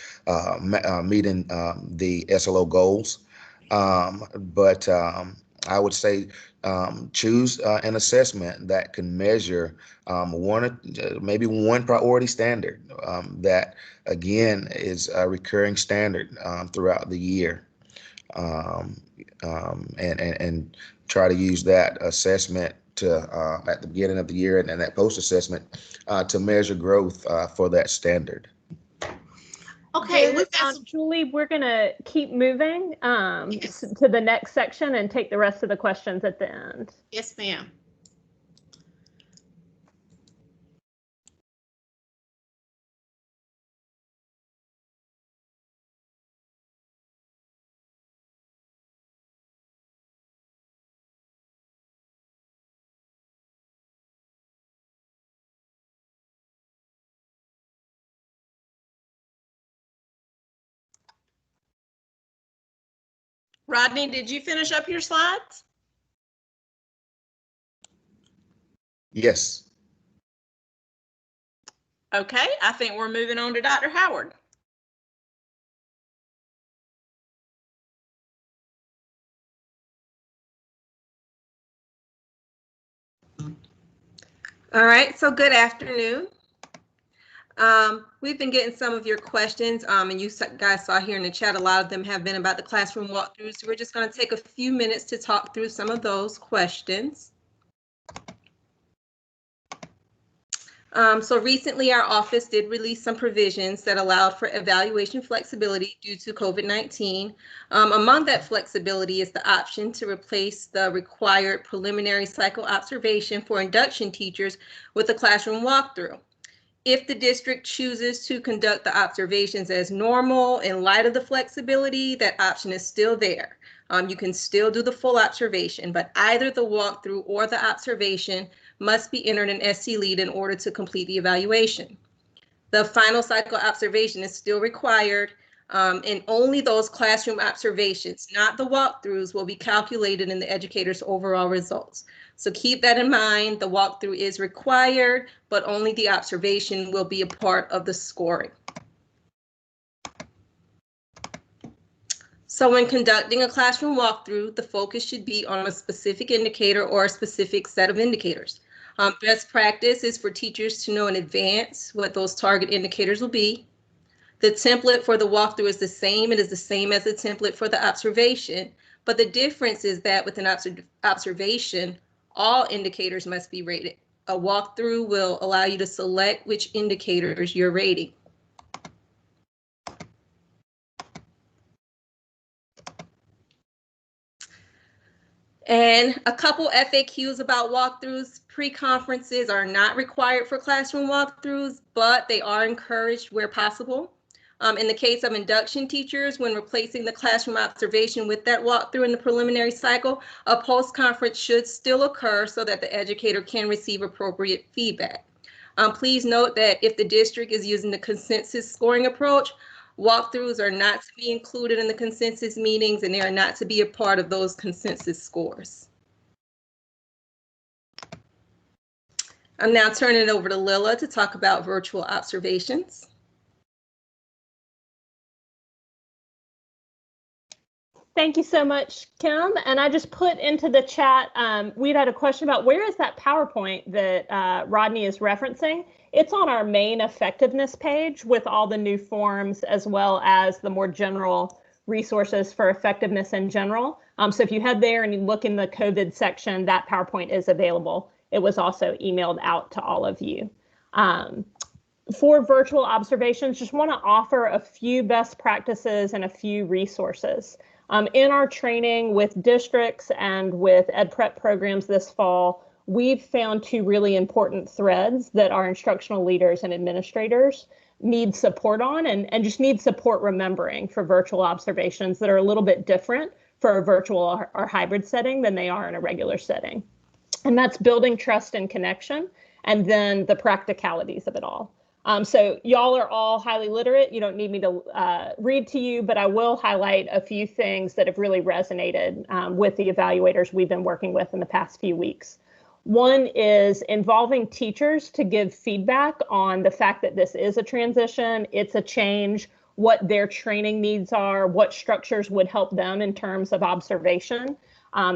meeting the SLO goals. But I would say choose an assessment that can measure maybe one priority standard that, again, is a recurring standard throughout the year, and try to use that assessment to at the beginning of the year and that post-assessment to measure growth for that standard. Okay, Julie, we're going to keep moving to the next section and take the rest of the questions at the end. Yes, ma'am. Rodney, did you finish up your slides? Yes. Okay, I think we're moving on to Dr. Howard. All right, so good afternoon. We've been getting some of your questions, and you guys saw here in the chat, a lot of them have been about the classroom walkthroughs. So we're just going to take a few minutes to talk through some of those questions. So recently, our office did release some provisions that allowed for evaluation flexibility due to COVID-19. Among that flexibility is the option to replace the required preliminary cycle observation for induction teachers with a classroom walkthrough. If the district chooses to conduct the observations as normal in light of the flexibility, that option is still there. You can still do the full observation, but either the walkthrough or the observation must be entered in SC Lead in order to complete the evaluation. The final cycle observation is still required, and only those classroom observations, not the walkthroughs, will be calculated in the educator's overall results. So keep that in mind. The walkthrough is required, but only the observation will be a part of the scoring. So when conducting a classroom walkthrough, the focus should be on a specific indicator or a specific set of indicators. Best practice is for teachers to know in advance what those target indicators will be. The template for the walkthrough is the same. It is the same as the template for the observation, but the difference is that with an observation, all indicators must be rated. A walkthrough will allow you to select which indicators you're rating. And a couple FAQs about walkthroughs. Pre-conferences are not required for classroom walkthroughs, but they are encouraged where possible. In the case of induction teachers, when replacing the classroom observation with that walkthrough in the preliminary cycle, a post-conference should still occur so that the educator can receive appropriate feedback. Please note that if the district is using the consensus scoring approach, walkthroughs are not to be included in the consensus meetings, and they are not to be a part of those consensus scores. I'm now turning it over to Lila to talk about virtual observations. Thank you so much, Kim. And I just put into the chat, we'd had a question about where is that PowerPoint that Rodney is referencing. It's on our main effectiveness page with all the new forms as well as the more general resources for effectiveness in general. So if you head there and you look in the COVID section, that PowerPoint is available. It was also emailed out to all of you. For virtual observations, just want to offer a few best practices and a few resources. In our training with districts and with ed prep programs this fall, we've found two really important threads that our instructional leaders and administrators need support on and just need support remembering for virtual observations that are a little bit different for a virtual or hybrid setting than they are in a regular setting. And that's building trust and connection, and then the practicalities of it all. So y'all are all highly literate. You don't need me to read to you, but I will highlight a few things that have really resonated with the evaluators we've been working with in the past few weeks. One is involving teachers to give feedback on the fact that this is a transition, it's a change, what their training needs are, what structures would help them in terms of observation.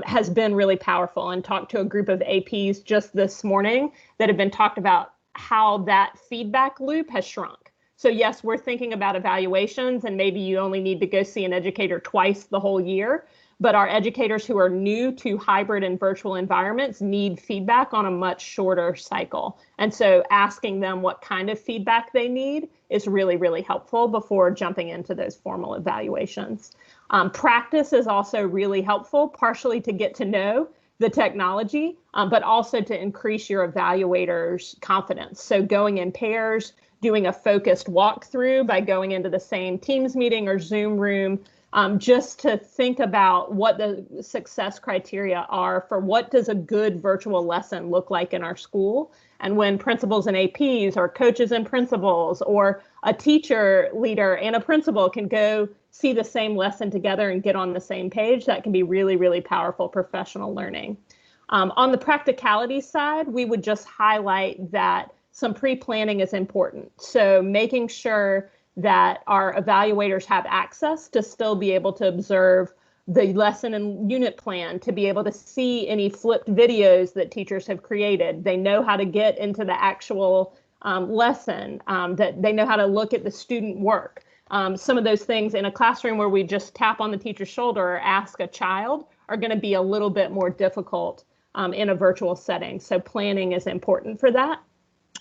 Has been really powerful, and talked to a group of APs just this morning that have been talked about how that feedback loop has shrunk. So yes, we're thinking about evaluations, and maybe you only need to go see an educator twice the whole year, but our educators who are new to hybrid and virtual environments need feedback on a much shorter cycle. And so asking them what kind of feedback they need is really, really helpful before jumping into those formal evaluations. Practice is also really helpful, partially to get to know the technology, but also to increase your evaluators' confidence. So going in pairs, doing a focused walkthrough by going into the same Teams meeting or Zoom room just to think about what the success criteria are for what does a good virtual lesson look like in our school. And when principals and APs or coaches and principals or a teacher leader and a principal can go see the same lesson together and get on the same page, that can be really, really powerful professional learning. On the practicality side, we would just highlight that some pre-planning is important. So making sure that our evaluators have access to still be able to observe the lesson and unit plan, to be able to see any flipped videos that teachers have created. They know how to get into the actual lesson, that they know how to look at the student work. Some of those things in a classroom where we just tap on the teacher's shoulder or ask a child are going to be a little bit more difficult in a virtual setting. So planning is important for that.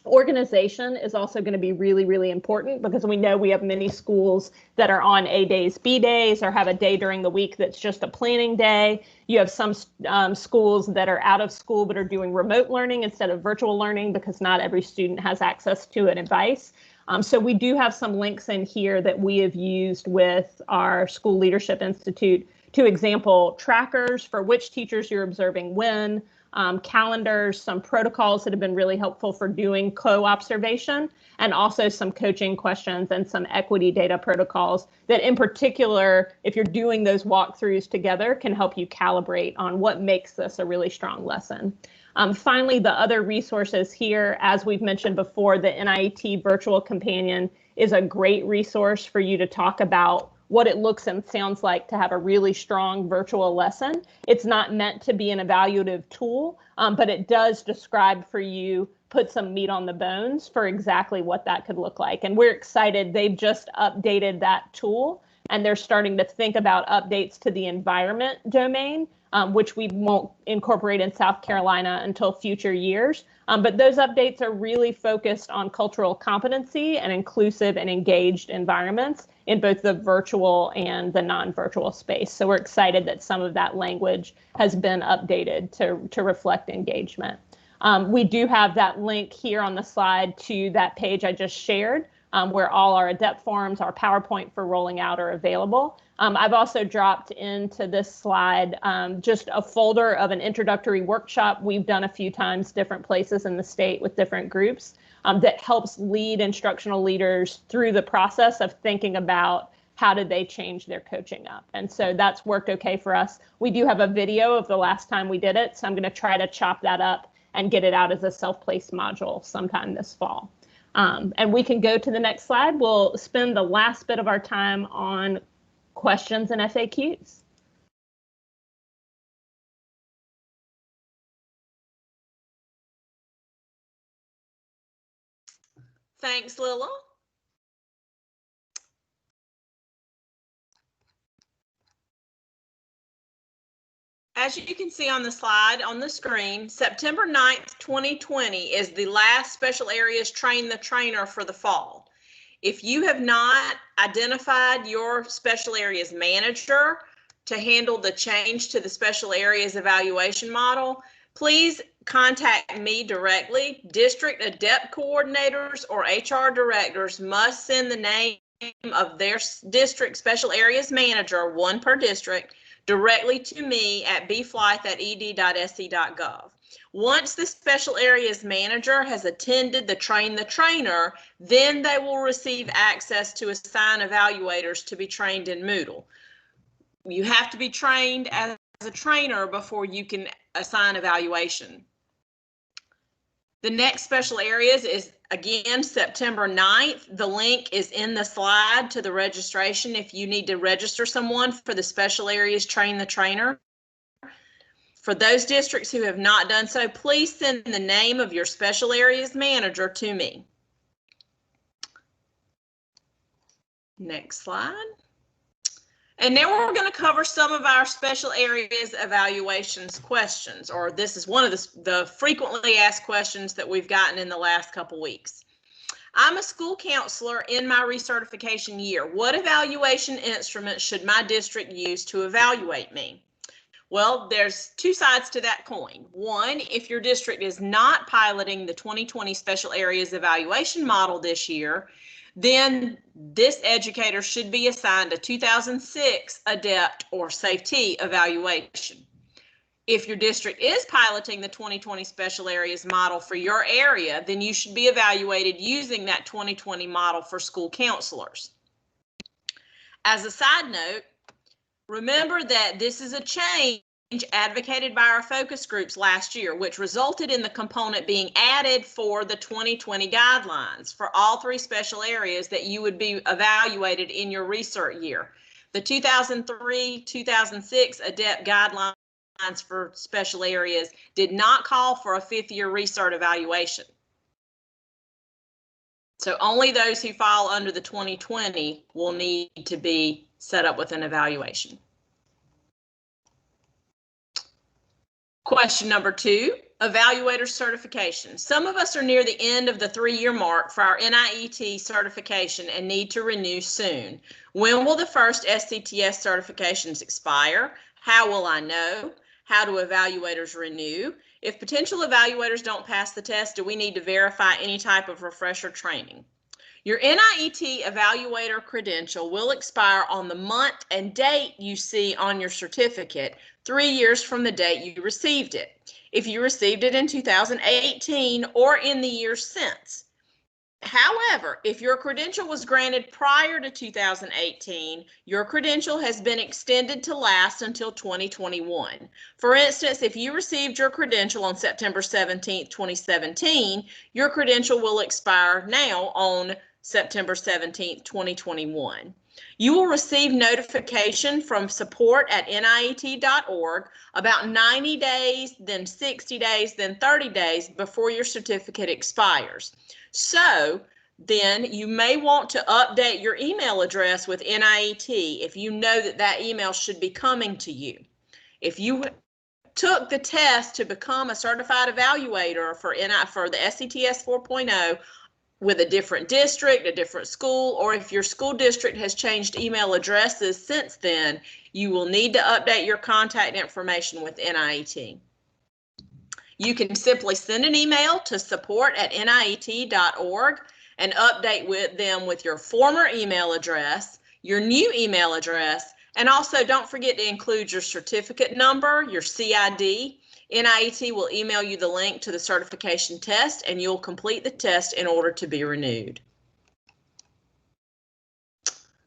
Organization is also going to be really, really important because we know we have many schools that are on A days, B days, or have a day during the week that's just a planning day. You have some schools that are out of school but are doing remote learning instead of virtual learning because not every student has access to an device. So we do have some links in here that we have used with our School Leadership Institute to example trackers for which teachers you're observing when, calendars, some protocols that have been really helpful for doing co-observation, and also some coaching questions and some equity data protocols that in particular, if you're doing those walkthroughs together, can help you calibrate on what makes this a really strong lesson. Finally, the other resources here, as we've mentioned before, the NIET Virtual Companion is a great resource for you to talk about what it looks and sounds like to have a really strong virtual lesson. It's not meant to be an evaluative tool, but it does describe for you, put some meat on the bones for exactly what that could look like. And we're excited. They've just updated that tool and they're starting to think about updates to the environment domain, which we won't incorporate in South Carolina until future years. But those updates are really focused on cultural competency and inclusive and engaged environments in both the virtual and the non-virtual space. So we're excited that some of that language has been updated to reflect engagement. We do have that link here on the slide to that page I just shared, where all our ADEPT forms, our PowerPoint for rolling out are available. I've also dropped into this slide just a folder of an introductory workshop we've done a few times different places in the state with different groups that helps lead instructional leaders through the process of thinking about how did they change their coaching up. And so that's worked okay for us. We do have a video of the last time we did it, so I'm going to try to chop that up and get it out as a self-paced module sometime this fall. And we can go to the next slide. We'll spend the last bit of our time on questions and FAQs. Thanks, Lila. As you can see on the slide on the screen, September 9th, 2020 is the last Special Areas Train the Trainer for the fall. If you have not identified your Special Areas Manager to handle the change to the Special Areas Evaluation Model, please contact me directly. District ADEPT coordinators or HR directors must send the name of their district Special Areas Manager, one per district, directly to me at bflythe@ed.sc.gov. Once the Special Areas Manager has attended the Train the Trainer, then they will receive access to assign evaluators to be trained in Moodle. You have to be trained as a trainer before you can assign evaluation. The next Special Areas is again September 9th. The link is in the slide to the registration if you need to register someone for the Special Areas Train the Trainer. For those districts who have not done so, please send the name of your Special Areas Manager to me. Next slide. And now we're going to cover some of our Special Areas Evaluations questions, or this is one of the frequently asked questions that we've gotten in the last couple weeks. I'm a school counselor in my recertification year. What evaluation instruments should my district use to evaluate me? Well, there's two sides to that coin. One, if your district is not piloting the 2020 special areas evaluation model this year, then this educator should be assigned a 2006 ADEPT or SAFE-T evaluation. If your district is piloting the 2020 special areas model for your area, then you should be evaluated using that 2020 model for school counselors. As a side note, remember that this is a change advocated by our focus groups last year, which resulted in the component being added for the 2020 guidelines for all three special areas that you would be evaluated in your research year. The 2003-2006 ADEPT guidelines for special areas did not call for a fifth-year research evaluation. So only those who fall under the 2020 will need to be set up with an evaluation. Question number 2, evaluator certification. Some of us are near the end of the 3-year mark for our NIET certification and need to renew soon. When will the first SCTS certifications expire? How will I know? How do evaluators renew? If potential evaluators don't pass the test, do we need to verify any type of refresher training? Your NIET evaluator credential will expire on the month and date you see on your certificate 3 years from the date you received it. If you received it in 2018 or in the years since. However, if your credential was granted prior to 2018, your credential has been extended to last until 2021. For instance, if you received your credential on September 17, 2017, your credential will expire now on September 17, 2021. You will receive notification from support@niet.org about 90 days, then 60 days, then 30 days before your certificate expires. So then you may want to update your email address with NIET if you know that that email should be coming to you. If you took the test to become a certified evaluator for the SCTS 4.0 with a different district, a different school, or if your school district has changed email addresses since then, you will need to update your contact information with NIET. You can simply send an email to support@niet.org and update them with your former email address, your new email address, and also don't forget to include your certificate number, your CID. NIET will email you the link to the certification test and you'll complete the test in order to be renewed.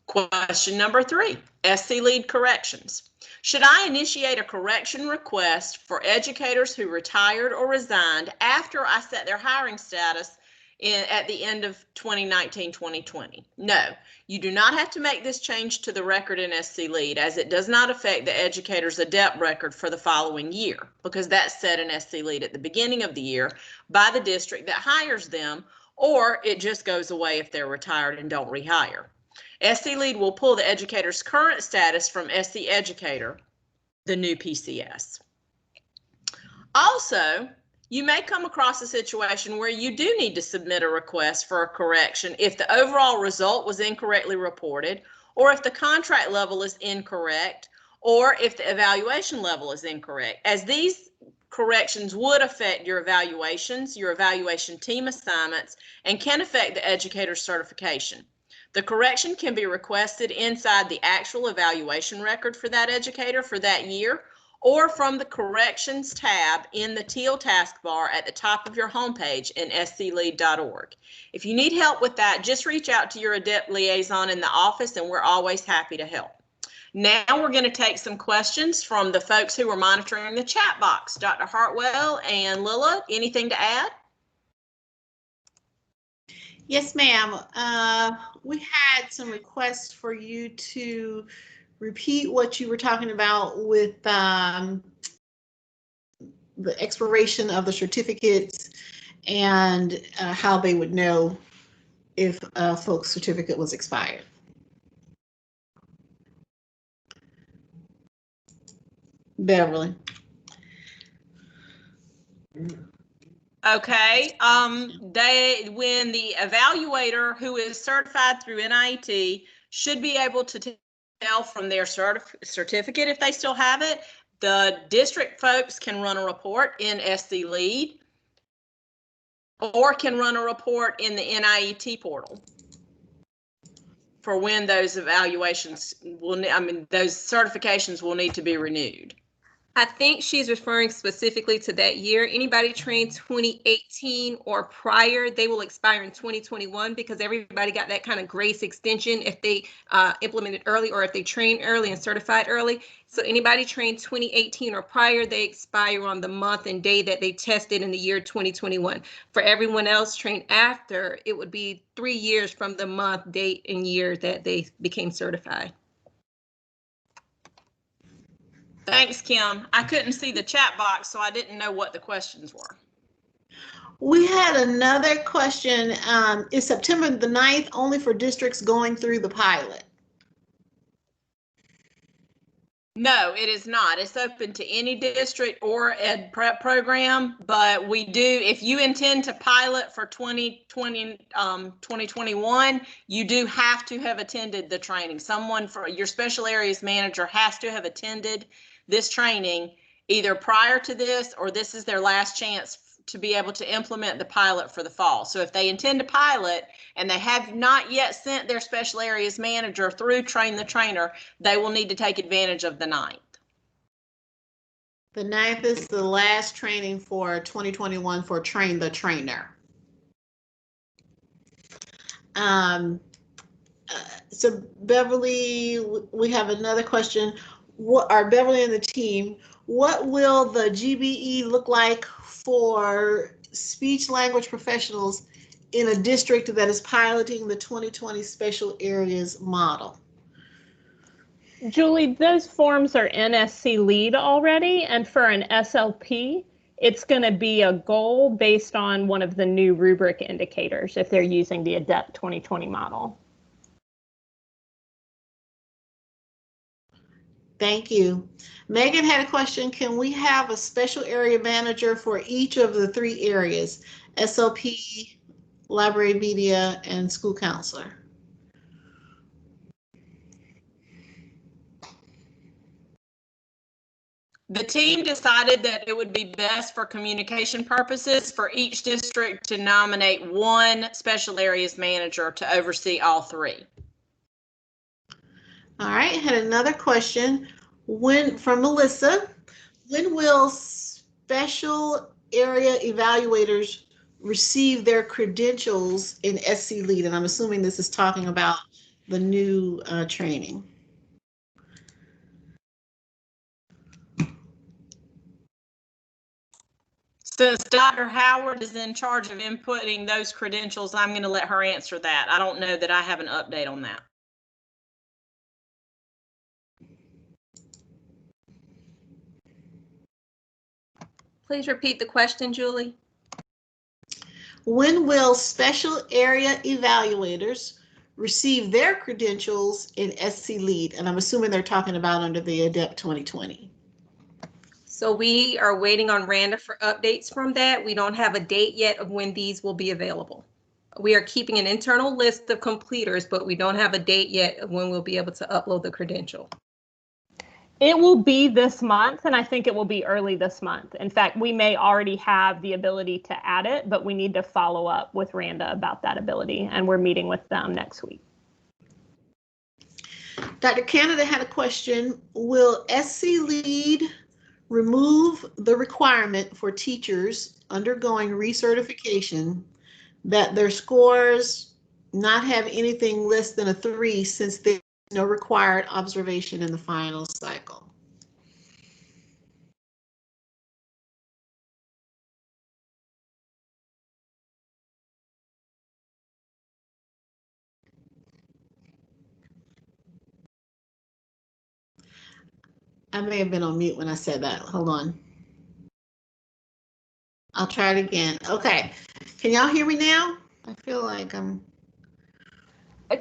Question number 3, SC Lead corrections. Should I initiate a correction request for educators who retired or resigned after I set their hiring status at the end of 2019-2020? No, you do not have to make this change to the record in SC Lead, as it does not affect the educator's ADEPT record for the following year, because that's set in SC Lead at the beginning of the year by the district that hires them, or it just goes away if they're retired and don't rehire. SC Lead will pull the educator's current status from SC Educator, the new PCS. Also, you may come across a situation where you do need to submit a request for a correction if the overall result was incorrectly reported, or if the contract level is incorrect, or if the evaluation level is incorrect, as these corrections would affect your evaluations, your evaluation team assignments, and can affect the educator's certification. The correction can be requested inside the actual evaluation record for that educator for that year, or from the corrections tab in the teal taskbar at the top of your homepage in sclead.org. If you need help with that, just reach out to your ADEPT liaison in the office and we're always happy to help. Now we're going to take some questions from the folks who were monitoring the chat box. Dr. Hartwell and Lilla, anything to add? Yes, ma'am. We had some requests for you to repeat what you were talking about with the expiration of the certificates and how they would know if a folks' certificate was expired. Beverly. Okay, when the evaluator who is certified through NIET should be able to tell from their certificate, if they still have it, The district folks can run a report in SC Lead or can run a report in the NIET portal for when those evaluations those certifications will need to be renewed. I think she's referring specifically to that year. Anybody trained 2018 or prior, they will expire in 2021 because everybody got that kind of grace extension if they implemented early or if they trained early and certified early. So anybody trained 2018 or prior, they expire on the month and day that they tested in the year 2021. For everyone else trained after, it would be 3 years from the month, date, and year that they became certified. Thanks, Kim. I couldn't see the chat box, so I didn't know what the questions were. We had another question. Is September the 9th only for districts going through the pilot? No, it is not. It's open to any district or ed prep program, but we do, if you intend to pilot for 2021, you do have to have attended the training. Someone for your special areas manager has to have attended this training either prior to this or this is their last chance to be able to implement the pilot for the fall. So if they intend to pilot and they have not yet sent their special areas manager through Train the Trainer, they will need to take advantage of the 9th. The 9th is the last training for 2021 for Train the Trainer. So Beverly, we have another question. Beverly and the team, what will the GBE look like for speech language professionals in a district that is piloting the 2020 special areas model? Julie, those forms are in SC Lead already, and for an SLP, it's going to be a goal based on one of the new rubric indicators if they're using the ADEPT 2020 model. Thank you. Megan had a question. Can we have a special area manager for each of the 3 areas, SLP, library media, and school counselor? The team decided that it would be best for communication purposes for each district to nominate one special areas manager to oversee all 3. All right, had another question from Melissa. When will special area evaluators receive their credentials in SC Lead? And I'm assuming this is talking about the new training. Since Dr. Howard is in charge of inputting those credentials, I'm going to let her answer that. I don't know that I have an update on that. Please repeat the question, Julie. When will special area evaluators receive their credentials in SC Lead? And I'm assuming they're talking about under the ADEPT 2020. So we are waiting on Randa for updates from that. We don't have a date yet of when these will be available. We are keeping an internal list of completers, but we don't have a date yet of when we'll be able to upload the credential. It will be this month, and I think it will be early this month. In fact, we may already have the ability to add it, but we need to follow up with Randa about that ability, and we're meeting with them next week. Dr. Canada had a question. Will SC Lead remove the requirement for teachers undergoing recertification that their scores not have anything less than a 3 since there's no required observation in the final cycle? I may have been on mute when I said that. Hold on. I'll try it again. Okay. Can y'all hear me now? I feel like I'm...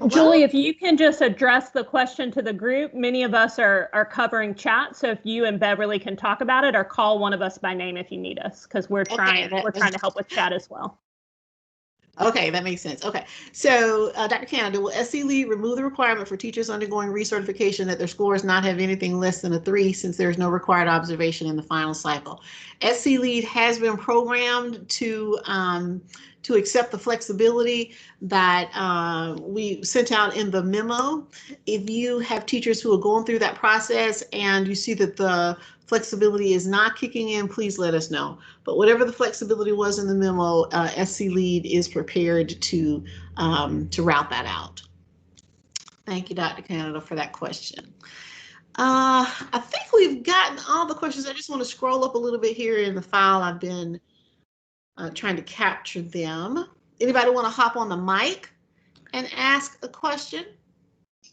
Julie, if you can just address the question to the group, many of us are covering chat. So if you and Beverly can talk about it or call one of us by name if you need us, because we're trying to help with chat as well. Okay, that makes sense. Okay, so Dr. Canada, will SC Lead remove the requirement for teachers undergoing recertification that their scores not have anything less than a 3 since there is no required observation in the final cycle? SC Lead has been programmed to accept the flexibility that we sent out in the memo. If you have teachers who are going through that process and you see that the flexibility is not kicking in, please let us know. But whatever the flexibility was in the memo, SC Lead is prepared to route that out. Thank you, Dr. Canada, for that question. I think we've gotten all the questions. I just want to scroll up a little bit here in the file. I've been trying to capture them. Anybody want to hop on the mic and ask a question?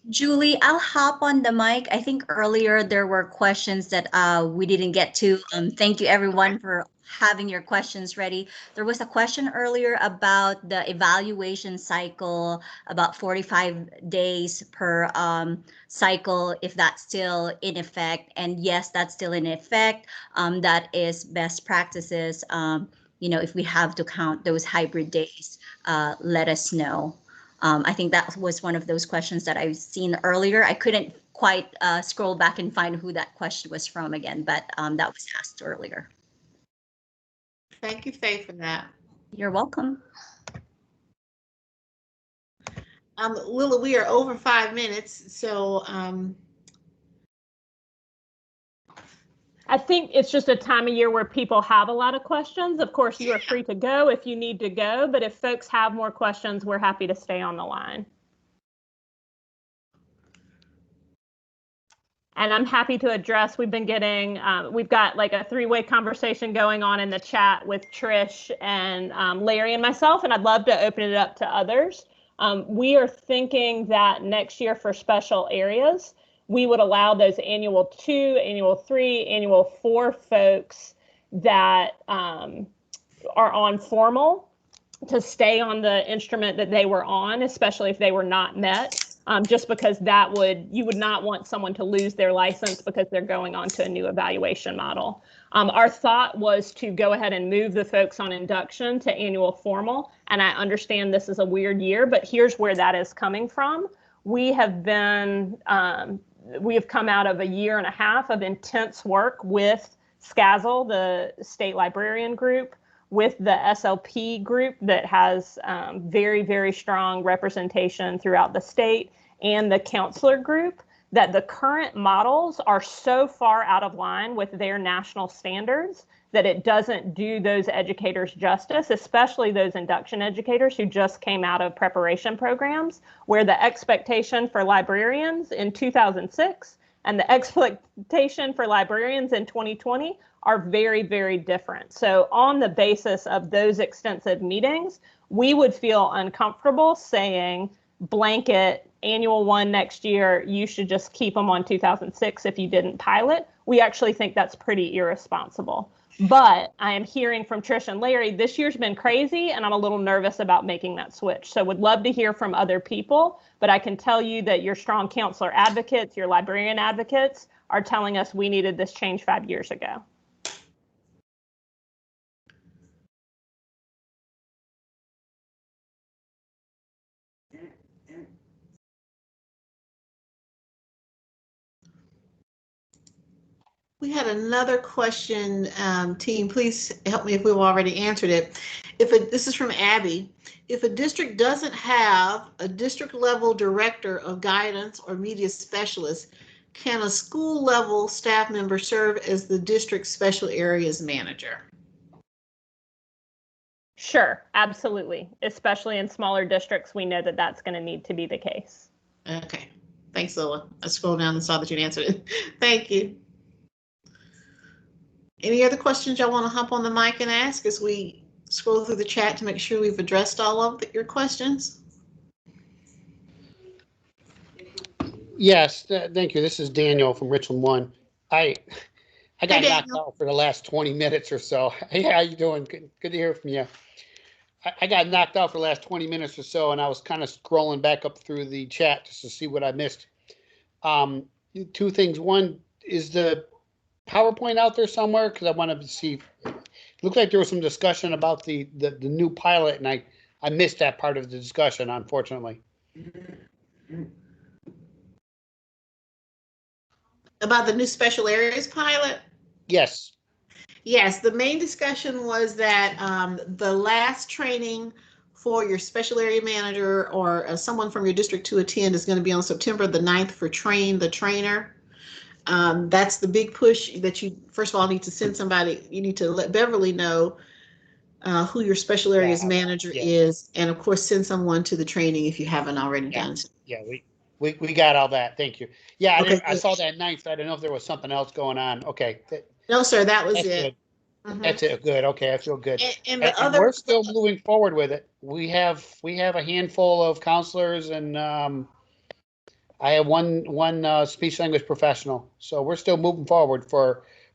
Julie, I'll hop on the mic. I think earlier there were questions that we didn't get to. Thank you everyone for having your questions ready. There was a question earlier about the evaluation cycle, about 45 days per cycle, if that's still in effect. And yes, that's still in effect. That is best practices. If we have to count those hybrid days, let us know. I think that was one of those questions that I've seen earlier. I couldn't quite scroll back and find who that question was from again, but that was asked earlier. Thank you, Faye, for that. You're welcome. Willa, we are over 5 minutes, so I think it's just a time of year where people have a lot of questions. Of course, you are free to go if you need to go, but if folks have more questions, we're happy to stay on the line. And I'm happy to address, we've been getting, we've got like a 3-way conversation going on in the chat with Trish and Larry and myself, and I'd love to open it up to others. We are thinking that next year for special areas, we would allow those annual 2, annual 3, annual 4 folks that are on formal to stay on the instrument that they were on, especially if they were not met, just because you would not want someone to lose their license because they're going on to a new evaluation model. Our thought was to go ahead and move the folks on induction to annual formal, and I understand this is a weird year, but here's where that is coming from. We have come out of a 1.5 years of intense work with SCASL, the state librarian group, with the SLP group that has very, very strong representation throughout the state, and the counselor group, that the current models are so far out of line with their national standards that it doesn't do those educators justice, especially those induction educators who just came out of preparation programs, where the expectation for librarians in 2006 and the expectation for librarians in 2020 are very, very different. So on the basis of those extensive meetings, we would feel uncomfortable saying blanket annual 1 next year, you should just keep them on 2006 if you didn't pilot. We actually think that's pretty irresponsible. But I am hearing from Trish and Larry, this year's been crazy and I'm a little nervous about making that switch. So would love to hear from other people, but I can tell you that your strong counselor advocates, your librarian advocates are telling us we needed this change 5 years ago. We had another question, team. Please help me if we've already answered it. This is from Abby. If a district doesn't have a district level director of guidance or media specialist, can a school level staff member serve as the district special areas manager? Sure, absolutely. Especially in smaller districts, we know that that's going to need to be the case. Okay, thanks, Lola. I scrolled down and saw that you'd answered it. Thank you. Any other questions y'all want to hop on the mic and ask as we scroll through the chat to make sure we've addressed all of your questions? Yes, thank you. This is Daniel from Richland One. I got knocked out for the last 20 minutes or so. Hey, how you doing? Good to hear from you. I got knocked out for the last 20 minutes or so, and I was kind of scrolling back up through the chat just to see what I missed. 2 things. One, is the PowerPoint out there somewhere? Because I wanted to see. It looked like there was some discussion about the new pilot, and I I missed that part of the discussion, unfortunately. About the new special areas pilot? Yes. Yes, the main discussion was that the last training for your special area manager or someone from your district to attend is going to be on September the 9th for Train the Trainer. That's the big push that you, first of all, need to send somebody, you need to let Beverly know who your special areas manager is, and of course, send someone to the training if you haven't already done so. Yeah, we got all that. Thank you. Yeah, Okay, I saw that 9th. I didn't know if there was something else going on. Okay. No, sir, that was That's it. good. That's it. Good. Okay, I feel good. And And we're still moving forward with it. We have a handful of counselors, and I have one speech language professional. So we're still moving forward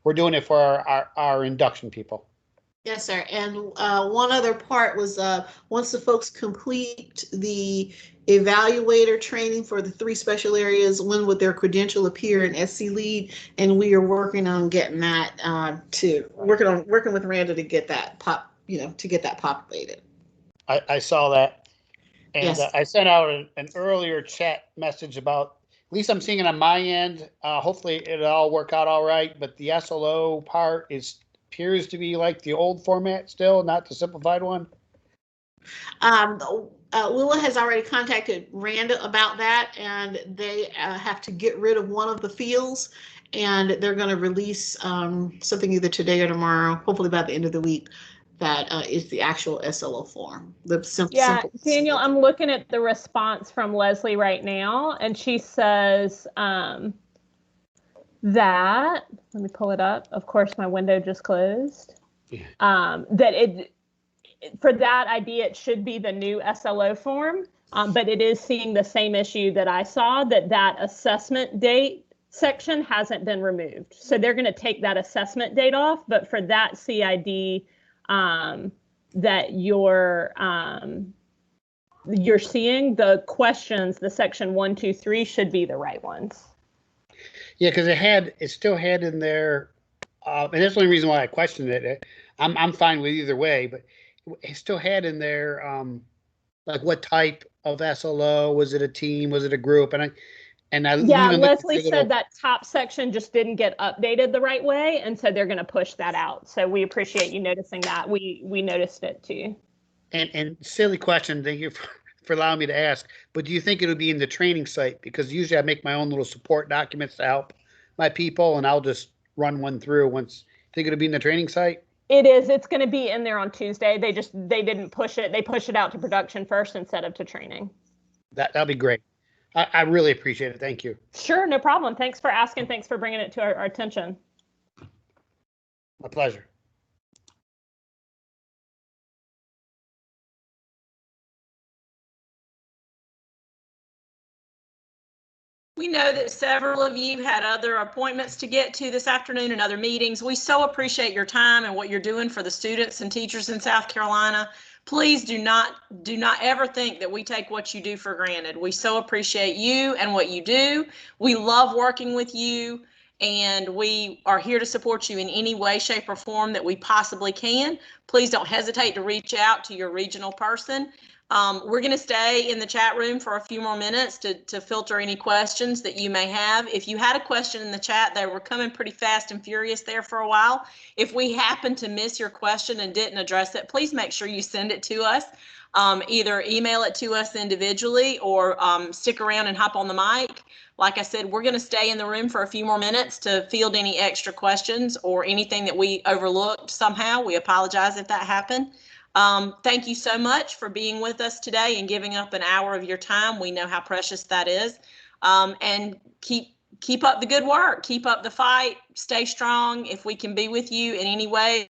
we're doing it for our induction people. Yes, sir. And one other part was once the folks complete the evaluator training for the 3 special areas, when would their credential appear in SC Lead? And we are working on getting that working with Randa to get that populated. I saw that. And Yes. I sent out an earlier chat message about, at least I'm seeing it on my end. Hopefully it'll all work out all right. But the SLO part appears to be like the old format still, not the simplified one. Willa has already contacted Randa about that, and they have to get rid of one of the fields, and they're going to release something either today or tomorrow, hopefully by the end of the week, that is the actual SLO form. Simple. Daniel, I'm looking at the response from Leslie right now, and she says that, let me pull it up. Of course, my window just closed. Yeah. That for that idea, it should be the new SLO form, but it is seeing the same issue that I saw, that assessment date section hasn't been removed. So they're going to take that assessment date off, but for that CID that you're seeing, the questions, the section 1, 2, 3 should be the right ones. Yeah, because it still had in there, and that's the only reason why I questioned it. I'm fine with either way, but it still had in there like what type of SLO, was it a team, was it a group, and Leslie said that top section just didn't get updated the right way, and so they're going to push that out. So we appreciate you noticing that. We noticed it too. And silly question, thank you for allowing me to ask, but do you think it'll be in the training site? Because usually I make my own little support documents to help my people, and I'll just run one through once. Think it'll be in the training site? It is. It's going to be in there on Tuesday. They didn't push it. They pushed it out to production first instead of to training. That'll be great. I really appreciate it. Thank you. Sure, no problem. Thanks for asking. Thanks for bringing it to our attention. My pleasure. We know that several of you had other appointments to get to this afternoon and other meetings. We so appreciate your time and what you're doing for the students and teachers in South Carolina. Please do not ever think that we take what you do for granted. We so appreciate you and what you do. We love working with you, and we are here to support you in any way, shape, or form that we possibly can. Please don't hesitate to reach out to your regional person. We're going to stay in the chat room for a few more minutes to filter any questions that you may have. If you had a question in the chat, they were coming pretty fast and furious there for a while. If we happen to miss your question and didn't address it, please make sure you send it to us. Either email it to us individually or stick around and hop on the mic. Like I said, we're going to stay in the room for a few more minutes to field any extra questions or anything that we overlooked somehow. We apologize if that happened. Thank you so much for being with us today and giving up an hour of your time. We know how precious that is. And keep up the good work. Keep up the fight. Stay strong. If we can be with you in any way